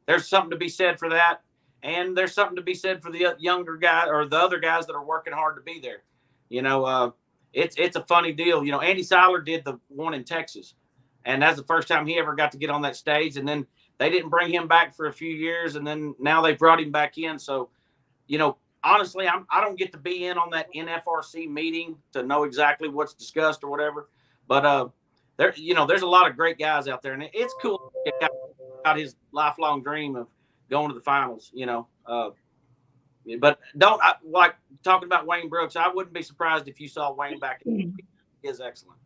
There's something to be said for that. And there's something to be said for the younger guy or the other guys that are working hard to be there. It's a funny deal. Andy Seiler did the one in Texas, and that's the first time he ever got to get on that stage. And then they didn't bring him back for a few years, and then now they brought him back in. So, honestly, I don't get to be in on that NFRC meeting to know exactly what's discussed or whatever. But there's a lot of great guys out there, and it's cool to get out his lifelong dream of going to the finals, but like talking about Wayne Brooks. I wouldn't be surprised if you saw Wayne back. He is excellent.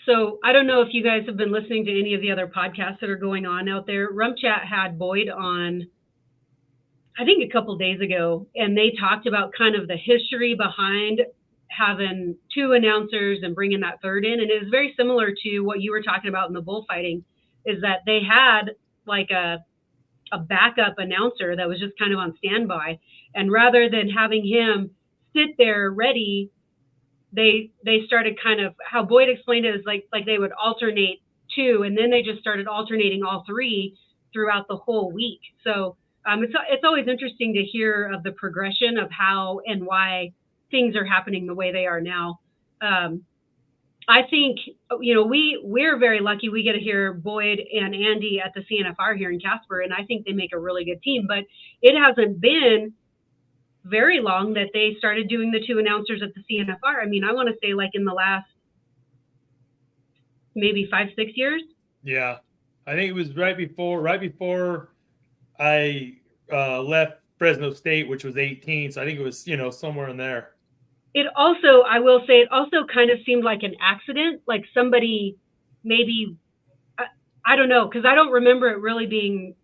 So I don't know if you guys have been listening to any of the other podcasts that are going on out there. Rump Chat had Boyd on I think a couple days ago, and they talked about kind of the history behind having two announcers and bringing that third in. And it was very similar to what you were talking about in the bullfighting, is that they had like a backup announcer that was just kind of on standby. And rather than having him sit there ready, they started kind of, how Boyd explained it, is like they would alternate two, and then they just started alternating all three throughout the whole week. So it's always interesting to hear of the progression of how and why things are happening the way they are now. I think, we're very lucky we get to hear Boyd and Andy at the CNFR here in Casper, and I think they make a really good team. But it hasn't been very long that they started doing the two announcers at the CNFR. I mean, I want to say like in the last maybe 5-6 years. Yeah, I think it was right before I left Fresno State, which was 18. So I think it was, somewhere in there. It also, I will say, it also kind of seemed like an accident, like somebody maybe, I don't know, because I don't remember it really being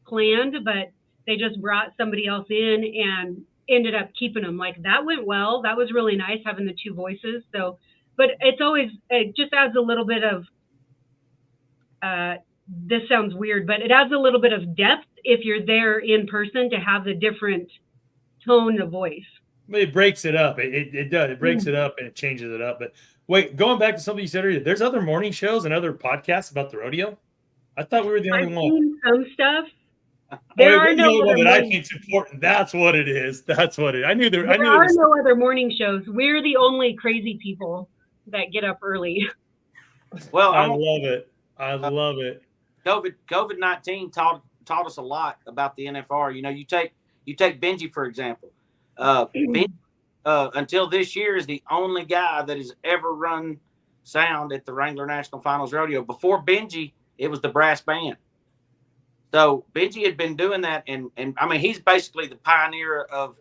planned, but they just brought somebody else in and ended up keeping them. Like that went well. That was really nice having the two voices. So, but it's always, it just adds a little bit of, this sounds weird, but it adds a little bit of depth if you're there in person to have the different tone of voice. It breaks it up. It does. It breaks it up and it changes it up. But wait, going back to something you said earlier, there's other morning shows and other podcasts about the rodeo. I thought we were the only one. I've seen some stuff. There are no one other that I think's important. That's what it is. That's what it. I knew there. There are no other morning shows. We're the only crazy people that get up early. Well, I love it. I love it. COVID-19 taught us a lot about the NFR. You take Benji for example. Benji, until this year, is the only guy that has ever run sound at the Wrangler National Finals Rodeo. Before Benji, it was the brass band. So Benji had been doing that, and I mean, he's basically the pioneer of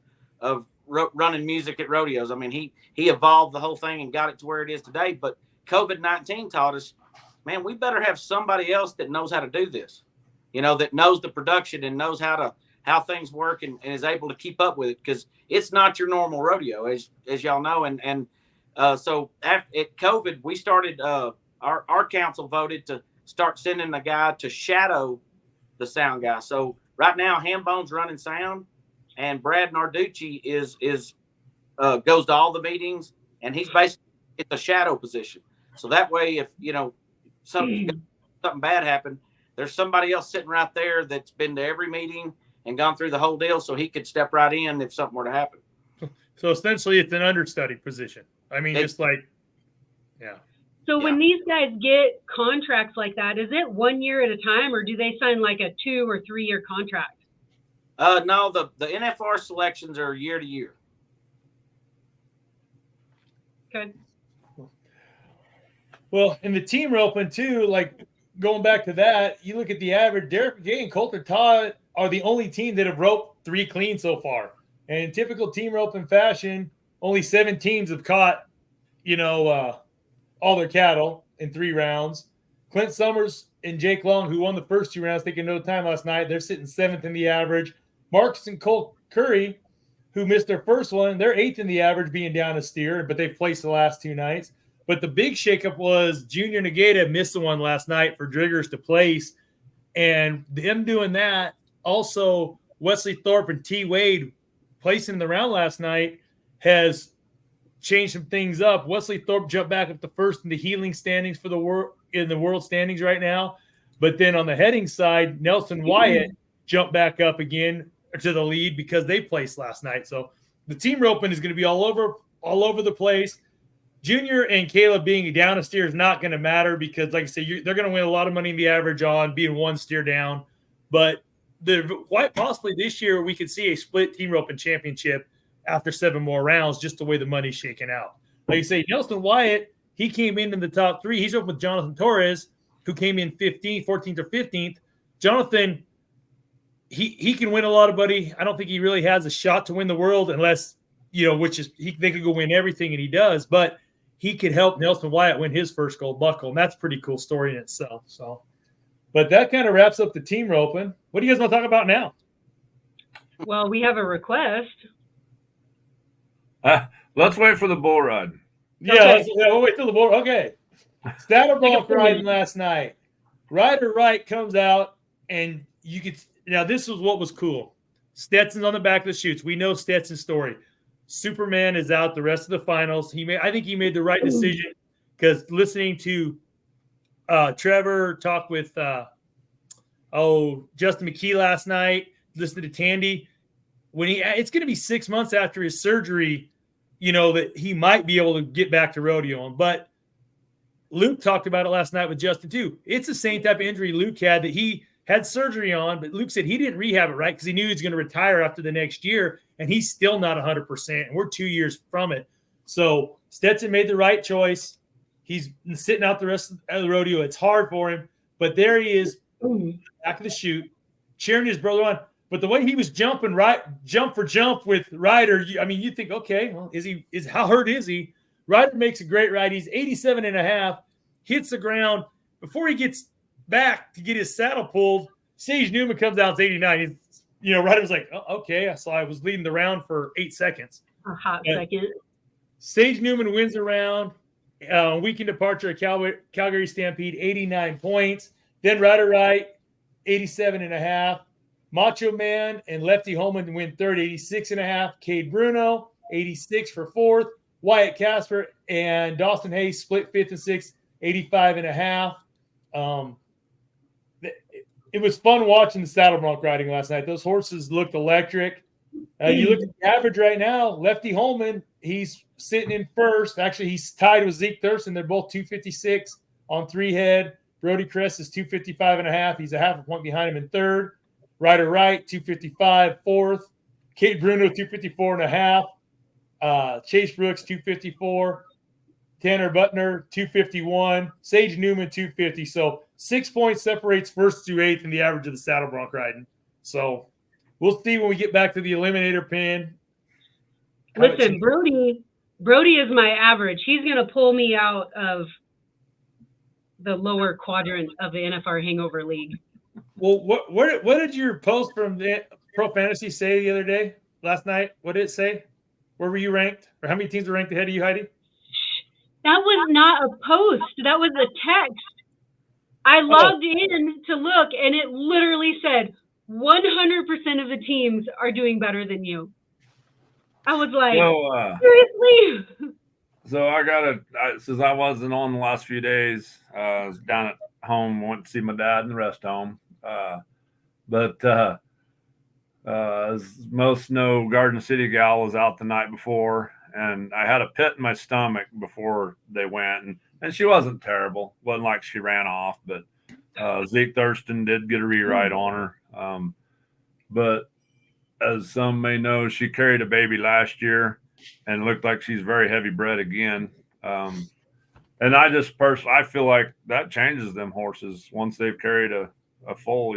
running music at rodeos. I mean, he evolved the whole thing and got it to where it is today. But COVID-19 taught us, man, we better have somebody else that knows how to do this, that knows the production and knows how things work and is able to keep up with it, because it's not your normal rodeo, as y'all know. And so at COVID, we started, our council voted to start sending a guy to shadow the sound guy. So right now, Hambone's running sound, and Brad Narducci goes to all the meetings, and he's basically it's a shadow position. So that way, if something bad happened, there's somebody else sitting right there that's been to every meeting and gone through the whole deal, so he could step right in if something were to happen. So essentially, it's an understudy position. I mean, just like, yeah. So when these guys get contracts like that, is it 1 year at a time, or do they sign like a 2 or 3 year contract? No, the NFR selections are year to year. Okay. Well, in the team roping too, like going back to that, you look at the average. Derek Gay and Coulter Todd are the only team that have roped 3 clean so far. And in typical team roping fashion, only 7 teams have caught, all their cattle in 3 rounds. Clint Summers and Jake Long, who won the first 2 rounds, taking no time last night, they're sitting 7th in the average. Marcus and Cole Curry, who missed their first one, they're 8th in the average, being down a steer, but they've placed the last 2 nights. But the big shakeup was Junior Negata missed the one last night for Driggers to place. And them doing that, also Wesley Thorpe and T. Wade placing in the round last night has changed some things up. Wesley Thorpe jumped back up to first in the healing standings for the world standings right now. But then on the heading side, Nelson Wyatt jumped back up again to the lead because they placed last night. So the team roping is going to be all over the place. Junior and Caleb being down a steer is not going to matter because, like I said, they're going to win a lot of money in the average on being 1 steer down. But quite possibly this year we could see a split team roping championship after 7 more rounds, just the way the money's shaking out. Like you say, Nelson Wyatt, he came in the top 3. He's up with Jonathan Torres, who came in 14th or 15th. Jonathan, he can win a lot of money. I don't think he really has a shot to win the world unless, they could go win everything, and he does. But he could help Nelson Wyatt win his first gold buckle, and that's a pretty cool story in itself. So, but that kind of wraps up the team roping. What do you guys want to talk about now? Well, we have a request. Let's wait for the bull ride. Yeah, we'll wait till the board. Okay. Saddle bronc Like a riding last night. Rider Wright comes out, and you could now this was what was cool. Stetson's on the back of the chutes. We know Stetson's story. Superman is out the rest of the finals. I think he made the right decision because listening to Trevor talk with Justin McKee last night, listening to Tandy, it's going to be 6 months after his surgery, that he might be able to get back to rodeoing. But Luke talked about it last night with Justin too. It's the same type of injury Luke had that he had surgery on, but Luke said he didn't rehab it right because he knew he was going to retire after the next year, and he's still not 100%, and we're 2 years from it. So Stetson made the right choice. He's sitting out the rest of the rodeo. It's hard for him, but there he is, back of the chute, cheering his brother on. But the way he was jumping, jump for jump with Ryder, you think, okay, well, how hurt is he? Ryder makes a great ride. He's 87.5, hits the ground. Before he gets back to get his saddle pulled, Sage Newman comes out, it's 89. Ryder was like, oh, okay. I saw I was leading the round for 8 seconds. A hot second. Sage Newman wins the round. Weekend departure at Calgary Stampede, 89 points. Then Ryder Wright, 87.5. Macho Man and Lefty Holman win third, 86.5. Cade Bruno, 86 for fourth. Wyatt Casper and Dawson Hayes split fifth and sixth, 85.5. It was fun watching the saddle bronc riding last night. Those horses looked electric. You look at the average right now, Lefty Holman, he's sitting in first. Actually, he's tied with Zeke Thurston. They're both 256 on 3 head. Brody Cress is 255.5. He's a half a point behind him in third. Ryder Wright, 255, fourth. Cade Bruno, 254.5. Chase Brooks, 254. Tanner Butner, 251. Sage Newman, 250. So 6 points separates first through eighth in the average of the saddle bronc riding. So we'll see when we get back to the eliminator pin. Listen, Brody is my average. He's going to pull me out of the lower quadrant of the NFR Hangover League. Well, what did your post from the Pro Fantasy say the other day, last night? What did it say? Where were you ranked? Or how many teams were ranked ahead of you, Heidi? That was not a post. That was a text. I logged in to look, and it literally said 100% of the teams are doing better than you. I was like, seriously? So since I wasn't on the last few days, I was down at home, went to see my dad in the rest home. But as most know, Garden City gal was out the night before, and I had a pit in my stomach before they went, and she wasn't terrible. Wasn't like she ran off, but Zeke Thurston did get a rewrite on her. But as some may know, she carried a baby last year and looked like she's very heavy bred again. And I feel like that changes them horses once they've carried a foal,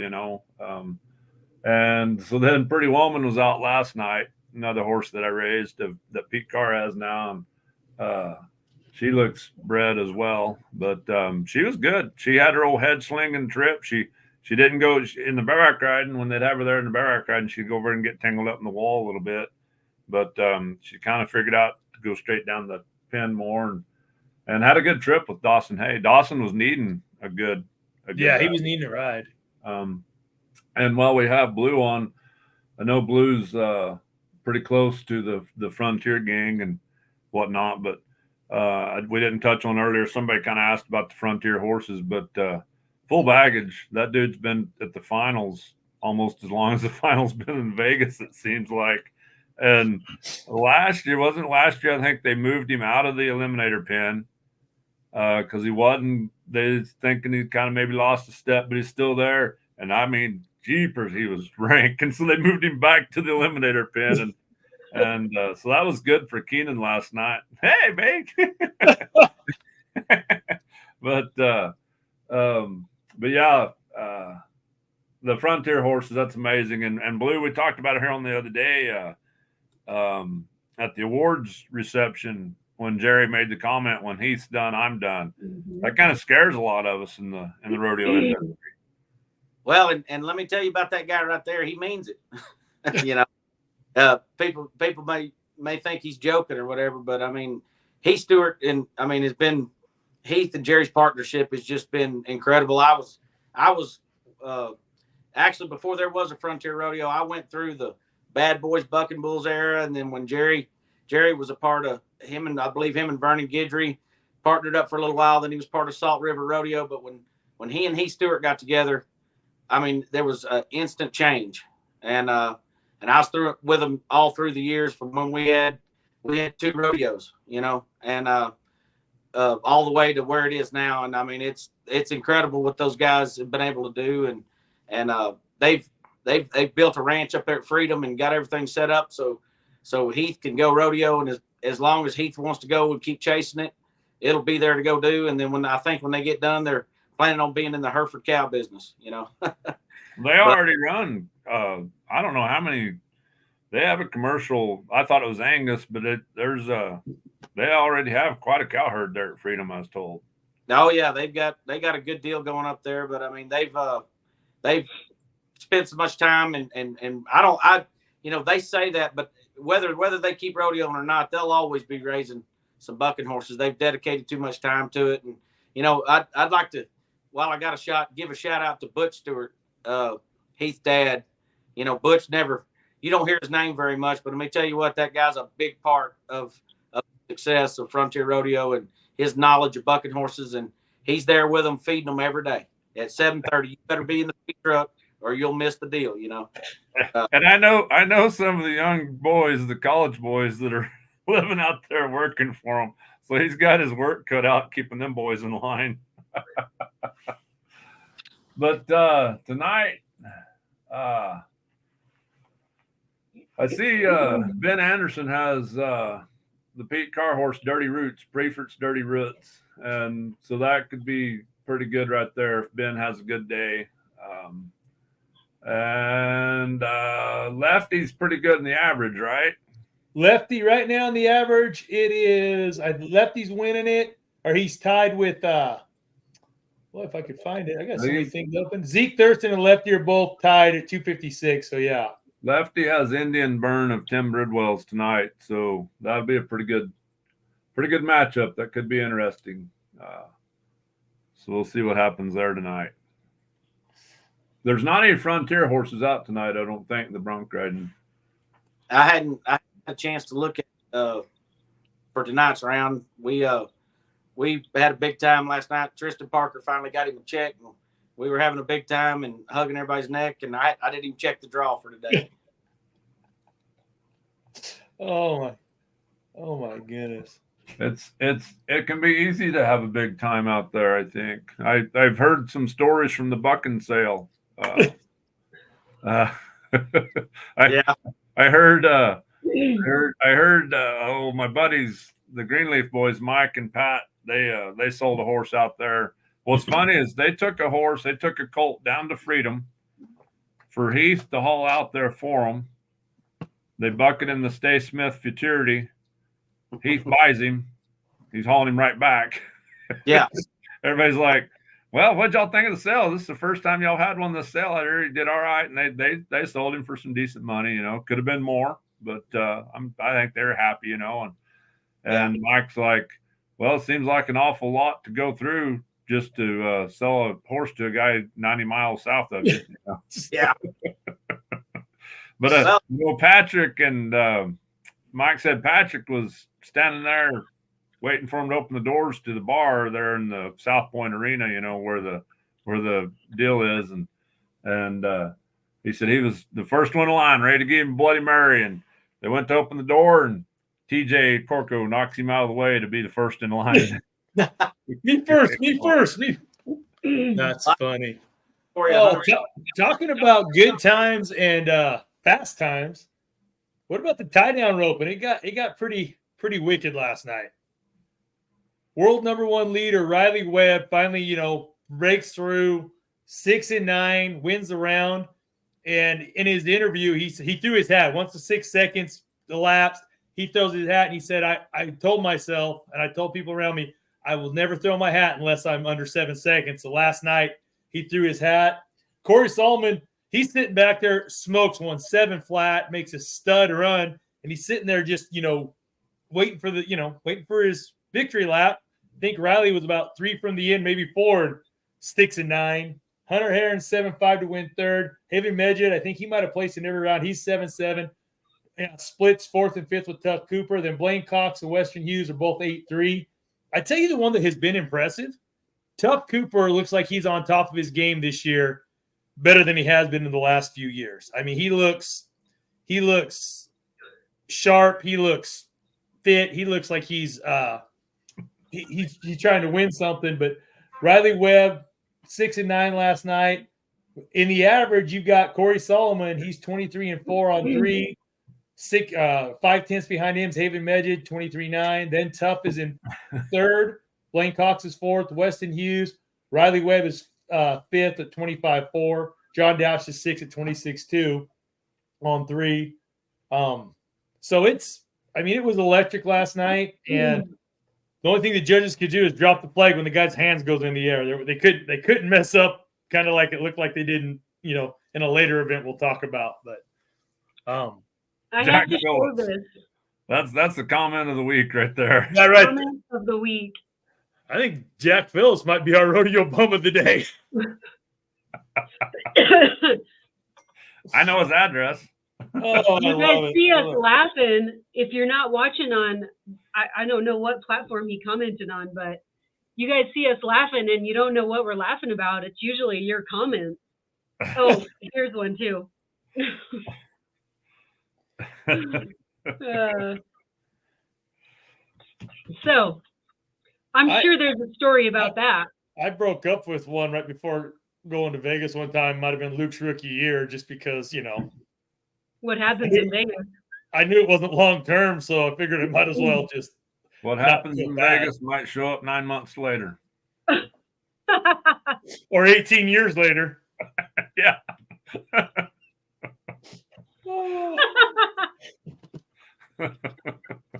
and so then Pretty Woman was out last night, another horse that I raised that Pete Carr has now. And she looks bred as well, but she was good. She had her old head slinging trip. She didn't go in the barrack riding. When they'd have her there in the barrack riding, she'd go over and get tangled up in the wall a little bit. But she kind of figured out to go straight down the pin more and had a good trip with Dawson Hay. Dawson was needing a good ride. He was needing a ride. And while we have Blue on, I know Blue's pretty close to the Frontier gang and whatnot, but we didn't touch on earlier. Somebody kind of asked about the Frontier horses, but Full Baggage, that dude's been at the finals almost as long as the finals been in Vegas, it seems like. And last year, I think they moved him out of the eliminator pin because they thinking he kind of maybe lost a step, but he's still there. And I mean, jeepers, he was ranked. And so they moved him back to the eliminator pin. And so that was good for Keenan last night. Hey, Bake. But yeah, the Frontier horses, that's amazing. And Blue, we talked about it here on the other day at the awards reception when Jerry made the comment, when he's done, I'm done. Mm-hmm. That kind of scares a lot of us in the rodeo industry. Well, and let me tell you about that guy right there. He means it. People may think he's joking or whatever, but I mean, Heath Stewart has been Heath and Jerry's partnership has just been incredible. I was actually, before there was a Frontier Rodeo, I went through the Bad Boys Bucking Bulls era, and then when Jerry was a part of him, and I believe him and Vernon Guidry partnered up for a little while. Then he was part of Salt River Rodeo. But when he and Heath Stewart got together, I mean, there was an instant change, and I was through with them all through the years from when we had 2 rodeos, and all the way to where it is now. And I mean, it's incredible what those guys have been able to do, and they've built a ranch up there at Freedom and got everything set up so Heath can go rodeo, and as long as Heath wants to go and keep chasing it, it'll be there to go do. And then when they get done, they're planning on being in the Hereford cow business, They already run. I don't know how many. They have a commercial. I thought it was Angus, but they already have quite a cow herd there at Freedom, I was told. Oh yeah, they got a good deal going up there. But I mean, they've spent so much time, and they say that, but whether they keep rodeoing or not, they'll always be raising some bucking horses. They've dedicated too much time to it, and I'd like to, while I got a shot, give a shout out to Butch Stewart, Heath's dad. Butch you don't hear his name very much, but let me tell you what, that guy's a big part of the success of Frontier Rodeo and his knowledge of bucking horses, and he's there with them, feeding them every day at 7:30. You better be in the feed truck or you'll miss the deal, And I know some of the young boys, the college boys that are living out there working for him. So he's got his work cut out keeping them boys in line. But tonight, I see Ben Anderson has the Pete Carr horse, Dirty Roots, Prefert's Dirty Roots. And so that could be pretty good right there if Ben has a good day. And Lefty's pretty good in the average, right? Lefty right now in the average, it is Lefty's winning it, or he's tied with if I could find it. I got so many things open. Zeke Thurston and Lefty are both tied at 256. So yeah. Lefty has Indian Burn of Tim Bridwell's tonight, so that'll be a pretty good matchup. That could be interesting. So we'll see what happens there tonight. There's not any Frontier horses out tonight, I don't think, the bronc riding. I had a chance to look at for tonight's round. We had a big time last night. Tristan Parker finally got him a check. And we were having a big time and hugging everybody's neck, and I didn't even check the draw for today. Oh my goodness. It can be easy to have a big time out there, I think. I've heard some stories from the bucking sale. I heard my buddies, the Greenleaf boys, Mike and Pat, they sold a horse out there. What's funny is they took a colt down to Freedom for Heath to haul out there for them. They bucket him the Stay Smith Futurity. Heath buys him. He's hauling him right back. Yeah. Everybody's like, well, what'd y'all think of the sale? This is the first time y'all had one this sale. I heard he did all right. And they sold him for some decent money, could have been more, but I think they're happy, and Mike's like, well, it seems like an awful lot to go through just to sell a horse to a guy 90 miles south of you. Yeah. But Patrick and Mike said Patrick was standing there waiting for him to open the doors to the bar there in the South Point Arena, where the deal is. And he said he was the first one in line, ready to give him Bloody Mary. And they went to open the door, and TJ Corco knocks him out of the way to be the first in line. Me first. That's funny. Oh, talking about good times and past times. What about the tie down rope? And it got pretty wicked last night. World #1 leader Riley Webb finally, breaks through 6-9, wins the round. And in his interview, he threw his hat. Once the 6 seconds elapsed, he throws his hat and he said, I told myself and I told people around me, I will never throw my hat unless I'm under 7 seconds. So last night he threw his hat. Corey Solomon, He's sitting back there, smokes 1.7 flat, makes a stud run, and he's sitting there just, waiting for his victory lap. I think Riley was about 3 from the end, maybe 4, and sticks a 9. Hunter Heron 7.5 to win third. Heavy Medjed, I think he might have placed in every round. He's 7.7. Splits 4th and 5th with Tuck Cooper. Then Blaine Cox and Western Hughes are both 8.3. I tell you the one that has been impressive. Tuck Cooper looks like he's on top of his game this year, better than he has been in the last few years. I mean, he looks sharp. He looks fit. He looks like he's trying to win something. But Riley Webb, 6 and 9 last night. In the average, you've got Corey Solomon. He's 23 and 4 on 3. 5/10 behind him is Haven Medjed, 23-9. Then Tuff is in third. Blaine Cox is 4th. Weston Hughes. Riley Webb is 5th at 25-4. John Doush is 6th at 26-2 on 3. So it was electric last night, and the only thing the judges could do is drop the flag when the guy's hands goes in the air. They couldn't mess up, kind of like it looked like they did in a later event we'll talk about. But I have to show this. That's the comment of the week right there. Yeah, right. Comment of the week. I think Jack Phillips might be our rodeo bum of the day. I know his address. Oh, you guys see us laughing. If you're not watching on, I don't know what platform he commented on, but you guys see us laughing and you don't know what we're laughing about. It's usually your comments. Oh, here's one too. So I'm sure there's a story about that. I broke up with one right before going to Vegas one time. Might have been Luke's rookie year, just because what happens in Vegas. I knew it wasn't long term, so I figured it might as well just. What happens in Vegas might show up 9 months later, or 18 years later. Yeah.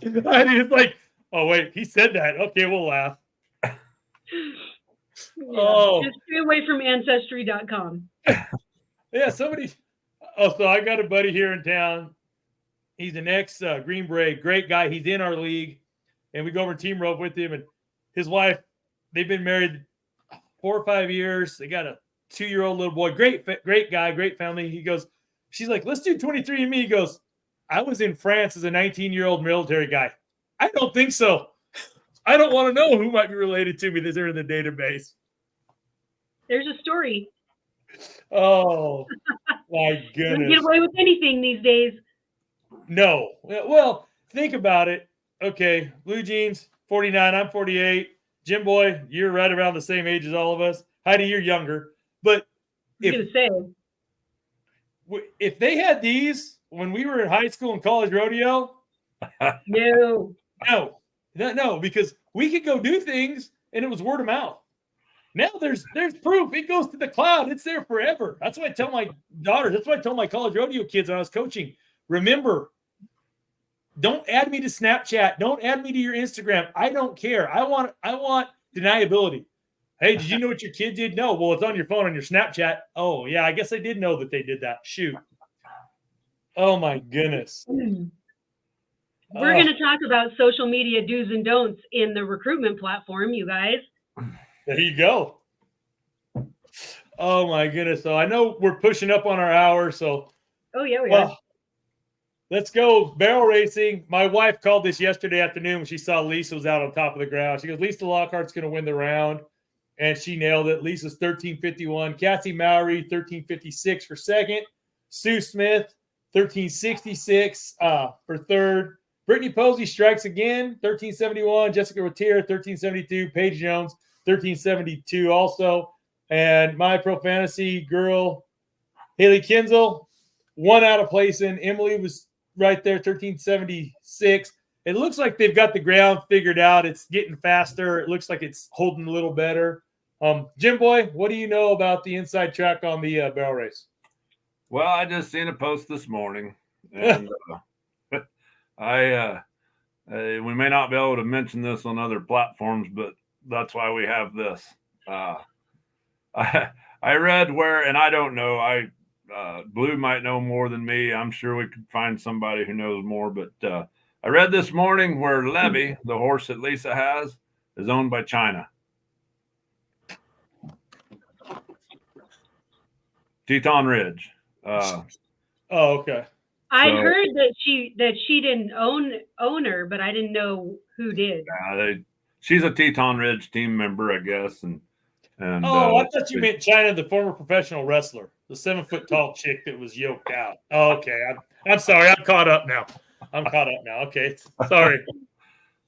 It's like, oh wait, he said that. Okay, we'll laugh. Yeah, just stay away from ancestry.com. Yeah, somebody. Oh, so I got a buddy here in town. He's an ex Green Beret, great guy. He's in our league, and we go over team rope with him. And his wife, they've been married 4 or 5 years. They got a 2-year-old little boy. Great guy, great family. He goes, she's like, let's do 23andMe. He goes, I was in France as a 19-year-old military guy. I don't think so. I don't want to know who might be related to me that's in the database. There's a story. Oh, my goodness. You can get away with anything these days. No. Well, think about it. Okay, Blue Jeans, 49. I'm 48. Jim Boy, you're right around the same age as all of us. Heidi, you're younger. But if they had these when we were in high school and college rodeo, no, because we could go do things and it was word of mouth. Now there's proof. It goes to the cloud. It's there forever. That's what I tell my daughters. That's what I told my college rodeo kids when I was coaching. Remember, don't add me to Snapchat. Don't add me to your Instagram. I don't care. I want deniability. Hey, did you know what your kid did? No. Well, it's on your phone on your Snapchat. Oh, yeah, I guess I did know that they did that. Shoot. Oh, my goodness. We're going to talk about social media do's and don'ts in the recruitment platform, you guys. There you go. Oh, my goodness. So I know we're pushing up on our hour. So, we are. Let's go barrel racing. My wife called this yesterday afternoon when she saw Lisa was out on top of the ground. She goes, Lisa Lockhart's going to win the round. And she nailed it. Lisa's 13:51. Cassie Mowry, 13:56 for second. Sue Smith, 13:66 for third. Brittany Posey strikes again, 13:71. Jessica Ratier, 13:72. Paige Jones, 13:72 also. And my pro fantasy girl, Haley Kinzel, 1 out of place in. Emily was right there, 13:76. It looks like they've got the ground figured out. It's getting faster. It looks like it's holding a little better. Jim Boy, what do you know about the inside track on the barrel race? Well, I just seen a post this morning, and we may not be able to mention this on other platforms, but that's why we have this. I read where, and I don't know, Blue might know more than me. I'm sure we could find somebody who knows more. But I read this morning where Levy, the horse that Lisa has, is owned by China. Teton Ridge. Oh, okay. I So- heard that she didn't own her, but I didn't know who did. She's a Teton Ridge team member, I guess. And Oh, I thought you meant China, the former professional wrestler, the 7 foot tall chick that was yoked out. Oh, okay. I'm sorry. I'm caught up now. Okay. Sorry.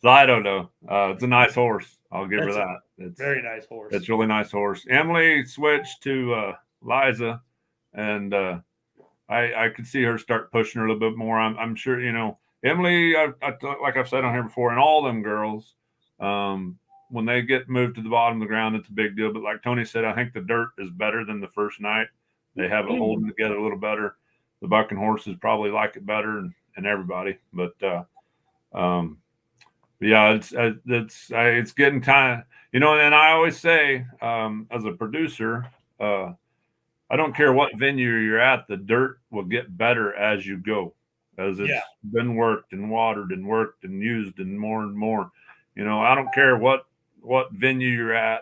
So I don't know. It's a nice horse. I'll give her That's that. It's Very nice horse. It's a really nice horse. Emily switched to Liza, and I could see her start pushing her a little bit more. I'm sure, Emily, like I've said on here before, and all them girls, when they get moved to the bottom of the ground, it's a big deal. But like Tony said, I think the dirt is better than the first night. They have it holding together a little better. The bucking horses probably like it better, and everybody. But yeah, it's getting kind of, and I always say, as a producer, I don't care what venue you're at, the dirt will get better as you go, as it's been worked and watered and used and more. I don't care what venue you're at.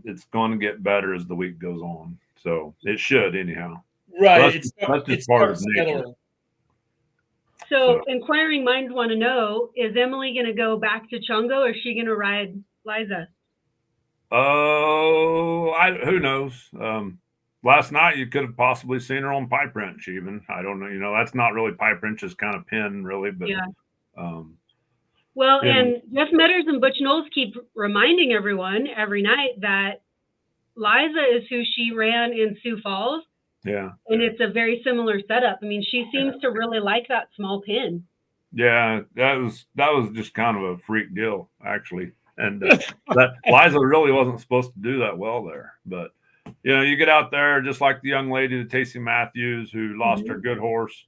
It's going to get better as the week goes on. So it should anyhow. Right. That's just part of nature. So inquiring minds want to know, is Emily going to go back to Chungo, or is she going to ride Liza? Oh, who knows? Last night you could have possibly seen her on Pipe Wrench even. I don't know. That's not really Pipe Wrench's kind of pin really, but well, and Jeff Metters and Butch Knowles keep reminding everyone every night that Liza is who she ran in Sioux Falls. Yeah. And it's a very similar setup. I mean, she seems to really like that small pin. Yeah, that was just kind of a freak deal, actually. And that Liza really wasn't supposed to do that well there. But, you get out there just like the young lady, the Tacey Matthews, who lost her good horse.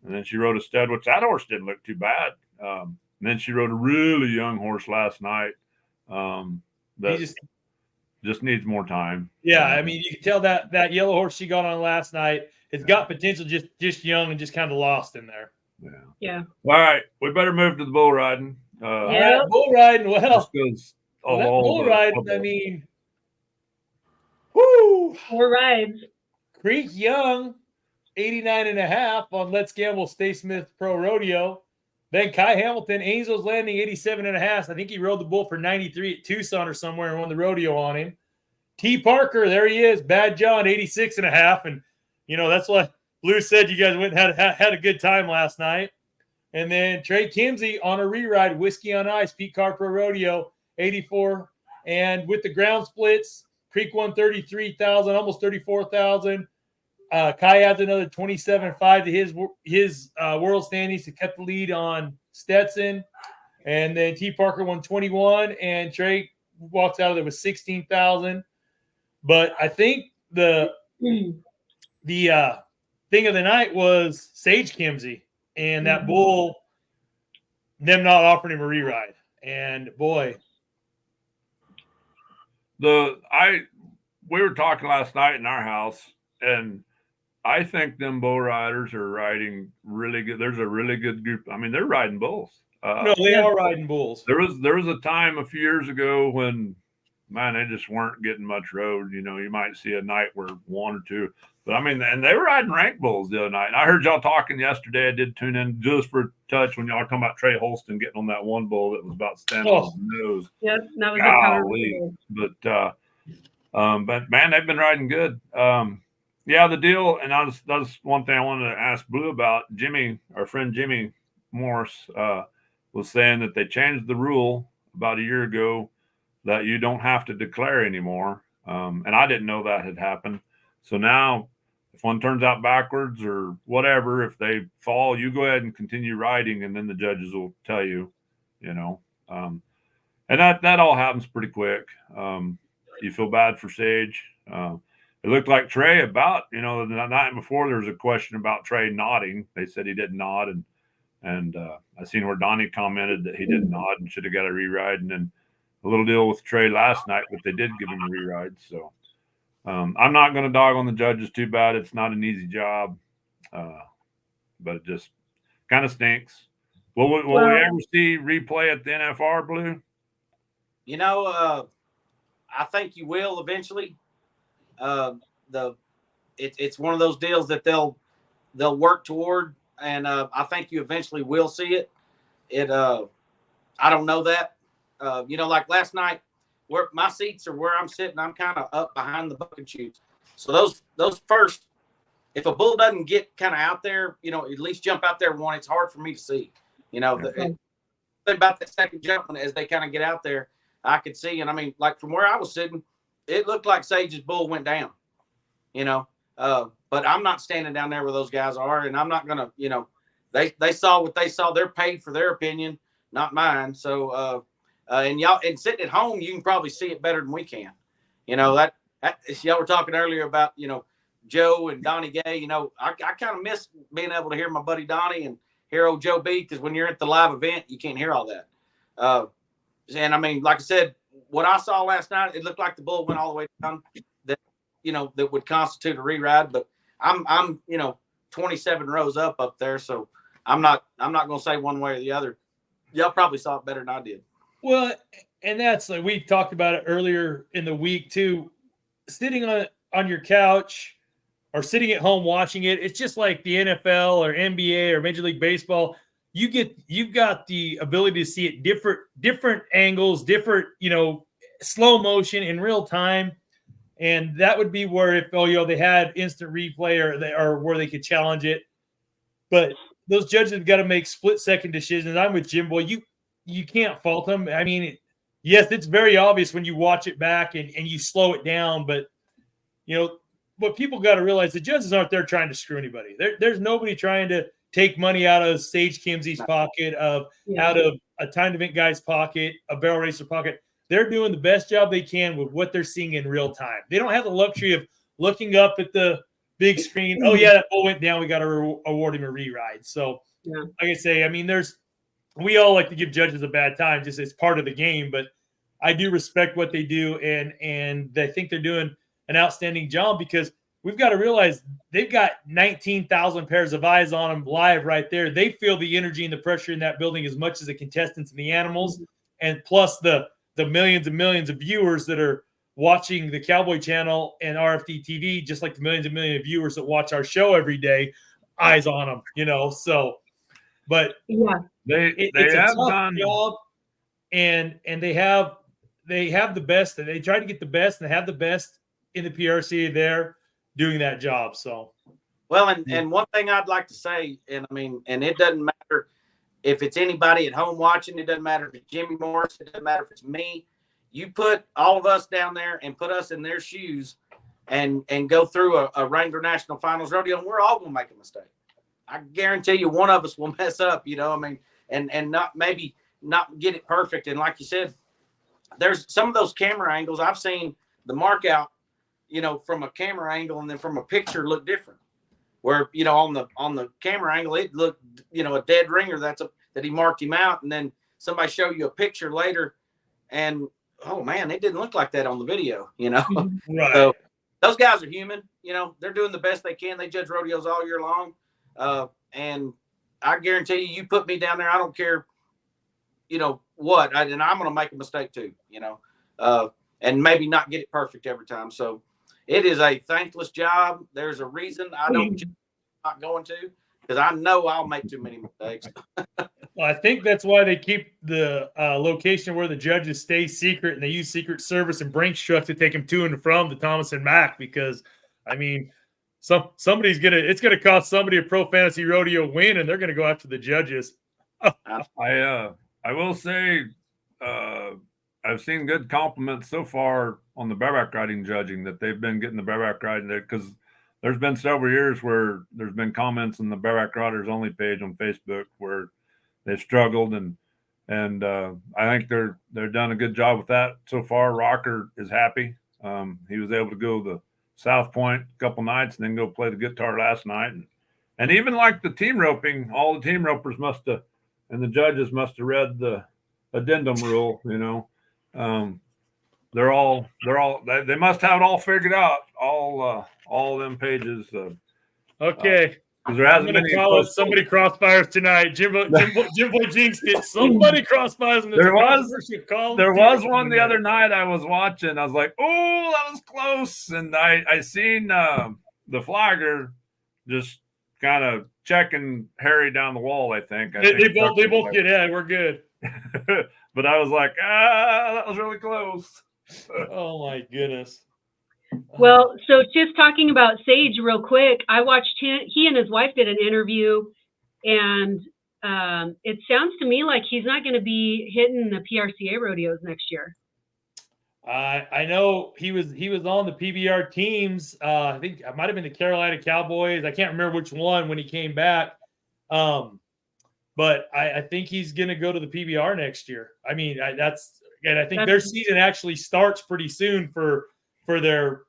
And then she rode a stud, which that horse didn't look too bad. And then she rode a really young horse last night. That just needs more time. Yeah, I mean, you can tell that yellow horse she got on last night, it's got potential, just young and just kind of lost in there. Yeah. All right, we better move to the bull riding. All right, bull riding. Well, bull riding, I mean, whoo! 4 rides. Creek Young, 89.5 on Let's Gamble Stay Smith Pro Rodeo. Then Kai Hamilton, Angels Landing, 87.5. I think he rode the bull for 93 at Tucson or somewhere and won the rodeo on him. T. Parker, there he is. Bad John, 86.5. And, that's what Blue said. You guys went and had a good time last night. And then Trey Kimsey on a reride, Whiskey on Ice, Pete Carr Pro Rodeo, 84. And with the ground splits, Creek won 33,000, almost 34,000. Kai adds another 27.5 to his world standings to cut the lead on Stetson. And then T. Parker won 21, and Trey walks out of there with 16,000. But I think the thing of the night was Sage Kimsey and that bull, them not offering him a reride. And boy, we were talking last night in our house, and I think them bull riders are riding really good. There's a really good group. I mean, they're riding bulls. No, they are riding bulls. There was a time a few years ago when, man, they just weren't getting much road. You might see a night where 1 or 2, but I mean, and they were riding rank bulls the other night. And I heard y'all talking yesterday. I did tune in just for a touch when y'all were talking about Trey Holston getting on that one bull that was about standing on his nose. Yep, that was a power. But man, they've been riding good. Yeah, the deal, and that's one thing I wanted to ask Blue about. Jimmy, our friend Jimmy Morris, was saying that they changed the rule about a year ago that you don't have to declare anymore. And I didn't know that had happened. So now if one turns out backwards or whatever, if they fall, you go ahead and continue riding, and then the judges will tell you, and that all happens pretty quick. You feel bad for Sage. It looked like Trey the night before there was a question about Trey nodding. They said he didn't nod, and I seen where Donnie commented that he didn't nod and should have got a reride, and then a little deal with Trey last night, but they did give him a reride. So I'm not going to dog on the judges too bad. It's not an easy job, but it just kind of stinks. Will we ever see replay at the NFR, Blue? I think you will eventually. It's one of those deals that they'll work toward, and I think you eventually will see it. I don't know that. Like last night, where my seats are where I'm sitting, I'm kind of up behind the bucket chutes. So those first, if a bull doesn't get kind of out there, at least jump out there one, it's hard for me to see. About that second jump, as they kind of get out there, I could see. And I mean, like from where I was sitting, it looked like Sage's bull went down. But I'm not standing down there where those guys are, and I'm not gonna. They saw what they saw. They're paid for their opinion, not mine. So, and sitting at home, you can probably see it better than we can. That y'all were talking earlier about Joe and Donnie Gay. I kind of miss being able to hear my buddy Donnie and hear old Joe B, because when you're at the live event, you can't hear all that. And I mean, like I said, what I saw last night, it looked like the bull went all the way down. That would constitute a re-ride, but I'm 27 rows up there, so I'm not going to say one way or the other. Y'all probably saw it better than I did. Well, and that's like we talked about it earlier in the week too. Sitting on your couch or sitting at home watching it, it's just like the NFL or NBA or Major League Baseball. You've got the ability to see it different angles, different slow motion in real time. And that would be where if they had instant replay or where they could challenge it. But those judges have got to make split-second decisions. I'm with Jim Boy. You can't fault them. I mean, yes, it's very obvious when you watch it back and you slow it down. But, what people got to realize, the judges aren't there trying to screw anybody. There's nobody trying to take money out of Sage Kimsey's pocket, out of a timed event guy's pocket, a barrel racer pocket. They're doing the best job they can with what they're seeing in real time. They don't have the luxury of looking up at the big screen. Oh, yeah, that bull went down. We got to award him a re-ride. So, like I say, I mean, we all like to give judges a bad time just as part of the game, but I do respect what they do, and I think they're doing an outstanding job, because we've got to realize they've got 19,000 pairs of eyes on them live right there. They feel the energy and the pressure in that building as much as the contestants and the animals, and plus the millions and millions of viewers that are watching the Cowboy Channel and RFD TV, just like the millions and millions of viewers that watch our show every day, eyes on them, So, but it's a tough job, and they have the best, and they try to get the best, and they have the best in the PRCA there doing that job. So, well, and one thing I'd like to say, and I mean, and it doesn't matter if it's anybody at home watching, it doesn't matter if it's Jimmy Morris, it doesn't matter if it's me. You put all of us down there and put us in their shoes and go through a Wrangler National Finals rodeo, and we're all going to make a mistake. I guarantee you one of us will mess up, and not get it perfect. And like you said, there's some of those camera angles I've seen the mark out, from a camera angle and then from a picture look different. Where on the camera angle it looked a dead ringer that he marked him out, and then somebody show you a picture later, and oh man, it didn't look like that on the video. Right. So those guys are human. They're doing the best they can. They judge rodeos all year long, and I guarantee you put me down there, I don't care, what, and I'm going to make a mistake too. And maybe not get it perfect every time. So. It is a thankless job. There's a reason I don't not going to, because I know I'll make too many mistakes. Well, I think that's why they keep the location where the judges stay secret, and they use Secret Service and Brinks trucks to take them to and from the Thomas and Mack, because, I mean, it's gonna cost somebody a Pro Fantasy Rodeo win, and they're gonna go after the judges. I will say, I've seen good compliments so far on the bareback riding judging, that they've been getting the bareback riding there, because there's been several years where there's been comments on the bareback riders only page on Facebook where they've struggled, and I think they're done a good job with that so far. Rocker is happy. He was able to go to South Point a couple nights and then go play the guitar last night, and even like the team roping, all the team ropers and the judges must have read the addendum rule, they must have it all figured out. All them pages. Okay. Because there I'm hasn't going been to any call it somebody crossfires tonight. Jimbo jinxed it. Somebody crossfires, and There was one the other night I was watching. I was like, oh, that was close. And I seen the flagger just kind of checking Harry down the wall, I think. They both get ahead. We're good. But I was like, that was really close. Oh, my goodness. Well, so just talking about Sage real quick, I watched he and his wife did an interview, and it sounds to me like he's not going to be hitting the PRCA rodeos next year. I know he was on the PBR teams. I think it might have been the Carolina Cowboys. I can't remember which one when he came back. But I think he's going to go to the PBR next year. I mean, I think their season actually starts pretty soon for their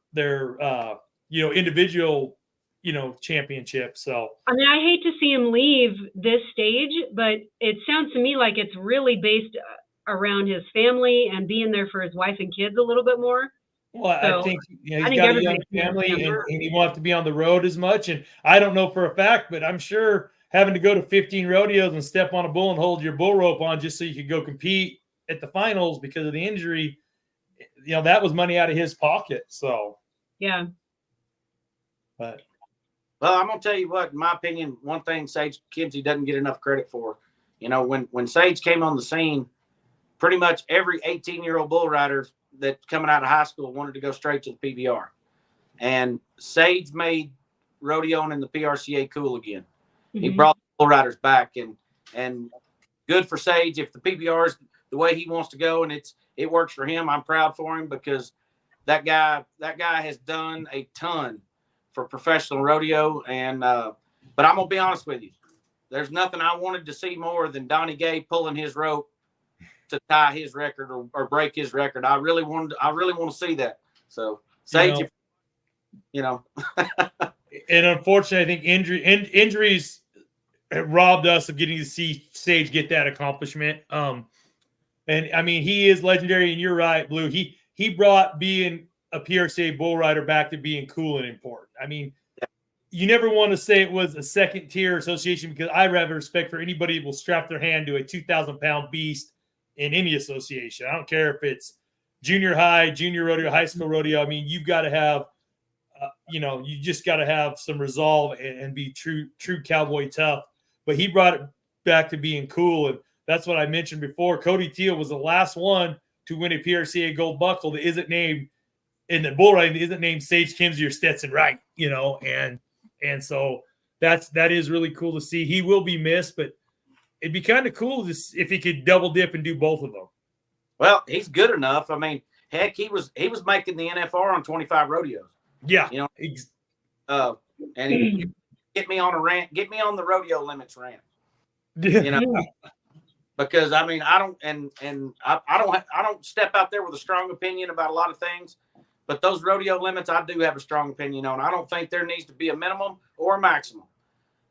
individual championship. So I mean, I hate to see him leave this stage, but it sounds to me like it's really based around his family and being there for his wife and kids a little bit more. Well, so, I think he's got a young family and he won't have to be on the road as much. And I don't know for a fact, but I'm sure having to go to 15 rodeos and step on a bull and hold your bull rope on just so you could go compete at the finals because of the injury, that was money out of his pocket. So, yeah. But well, I'm gonna tell you what, in my opinion, one thing Sage Kimzey doesn't get enough credit for. When Sage came on the scene, pretty much every 18-year-old bull rider that coming out of high school wanted to go straight to the PBR. And Sage made rodeoing in the PRCA cool again. Mm-hmm. He brought the bull riders back, and good for Sage. If the PBR is the way he wants to go and it works for him, I'm proud for him because that guy has done a ton for professional rodeo. And but I'm gonna be honest with you, there's nothing I wanted to see more than Donnie Gay pulling his rope to tie his record or break his record. I really want to see that. So Sage, and unfortunately, I think injuries robbed us of getting to see Sage get that accomplishment. And I mean, he is legendary, and you're right, Blue. He brought being a PRCA bull rider back to being cool and important. I mean, you never want to say it was a second tier association because I have respect for anybody who will strap their hand to a 2,000-pound beast in any association. I don't care if it's junior high, junior rodeo, high school rodeo. I mean, you've got to have, you just got to have some resolve and be true cowboy tough. But he brought it back to being cool. And that's what I mentioned before. Cody Teal was the last one to win a PRCA gold buckle that isn't named in the bull riding, isn't named Sage Kimzey or Stetson Wright, and so that is really cool to see. He will be missed, but it'd be kind of cool if he could double dip and do both of them. Well, he's good enough. I mean, heck, he was making the NFR on 25 rodeos. Yeah, and he get me on a rant, get me on the rodeo limits rant. Because I mean, I don't step out there with a strong opinion about a lot of things, but those rodeo limits I do have a strong opinion on. I don't think there needs to be a minimum or a maximum.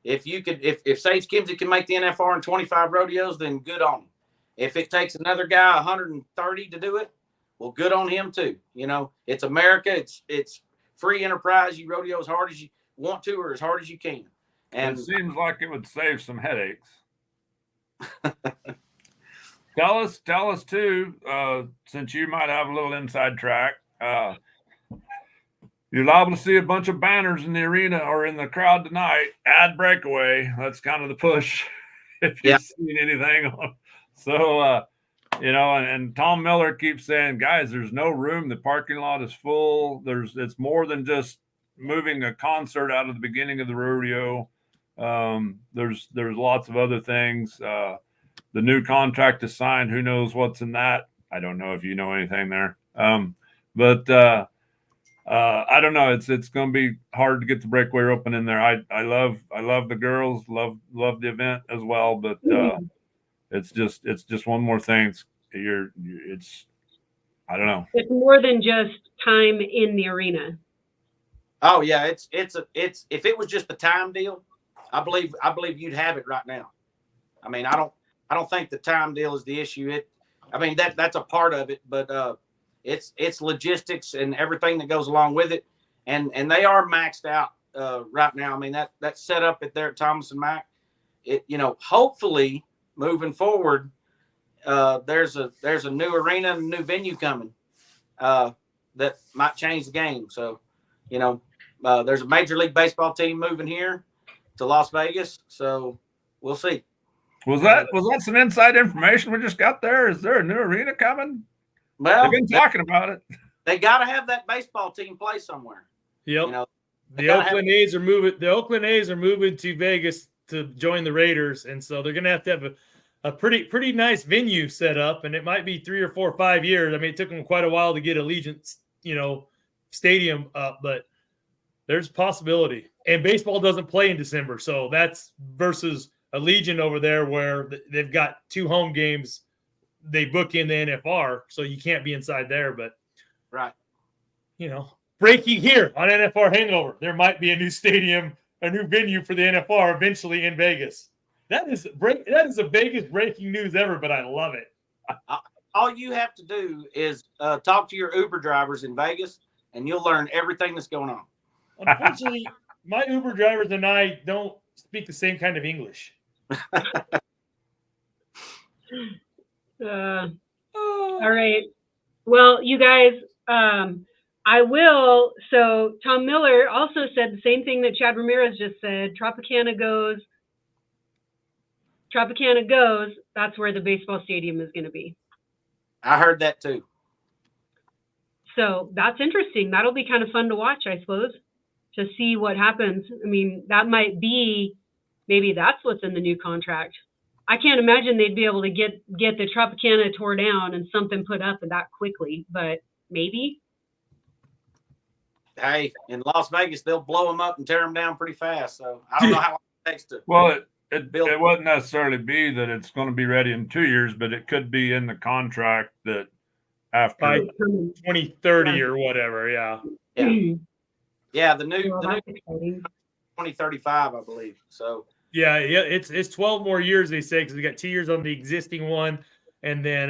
If Sage Kimzey can make the NFR in 25 rodeos, then good on him. If it takes another guy 130 to do it, well, good on him too. It's America. It's free enterprise. You rodeo as hard as you want to or as hard as you can. And it seems like it would save some headaches. Tell us too, since you might have a little inside track. You're liable to see a bunch of banners in the arena or in the crowd tonight. Add breakaway. That's kind of the push. If you've seen anything on. So, and Tom Miller keeps saying, guys, there's no room. The parking lot is full. It's more than just moving a concert out of the beginning of the rodeo. There's lots of other things. The new contract is signed. Who knows what's in that? I don't know if you know anything there. But I don't know. It's going to be hard to get the breakaway open in there. I love the girls, love the event as well. But it's just one more thing. I don't know. It's more than just time in the arena. Oh yeah, it's if it was just a time deal, I believe you'd have it right now. I mean, I don't think the time deal is the issue. That's a part of it, but it's logistics and everything that goes along with it, and they are maxed out right now. I mean that set up at there at Thomas and Mack. It hopefully moving forward, there's a new arena and a new venue coming that might change the game. So there's a Major League Baseball team moving here to Las Vegas, so we'll see. Was that some inside information we just got there? Is there a new arena coming? Well, they've been talking about it. They got to have that baseball team play somewhere. Yep. The Oakland A's are moving. The Oakland A's are moving to Vegas to join the Raiders, and so they're going to have a pretty nice venue set up, and it might be 3 or 4 or 5 years. I mean, it took them quite a while to get Allegiant, stadium up, but there's a possibility. And baseball doesn't play in December, so that's versus Allegiant over there where they've got 2 home games. They book in the NFR, so you can't be inside there. But right, breaking here on NFR Hangover, there might be a new stadium, a new venue for the NFR eventually in Vegas. That is the biggest breaking news ever, but I love it. All you have to do is talk to your Uber drivers in Vegas, and you'll learn everything that's going on. Unfortunately, my Uber drivers and I don't speak the same kind of English. All right. Well, you guys, I will. So Tom Miller also said the same thing that Chad Ramirez just said. Tropicana goes. That's where the baseball stadium is going to be. I heard that too. So that's interesting. That'll be kind of fun to watch, I suppose, to see what happens. I mean, that might be, maybe that's what's in the new contract. I can't imagine they'd be able to get the Tropicana tore down and something put up that quickly, but maybe. Hey, in Las Vegas, they'll blow them up and tear them down pretty fast. So I don't know how long it takes to. Well, it wouldn't necessarily be that it's going to be ready in 2 years, but it could be in the contract that after by 2030 or whatever. Yeah. Yeah. The new 2035, I believe. So. Yeah, it's 12 more years, they say, because they got 2 years on the existing one, and then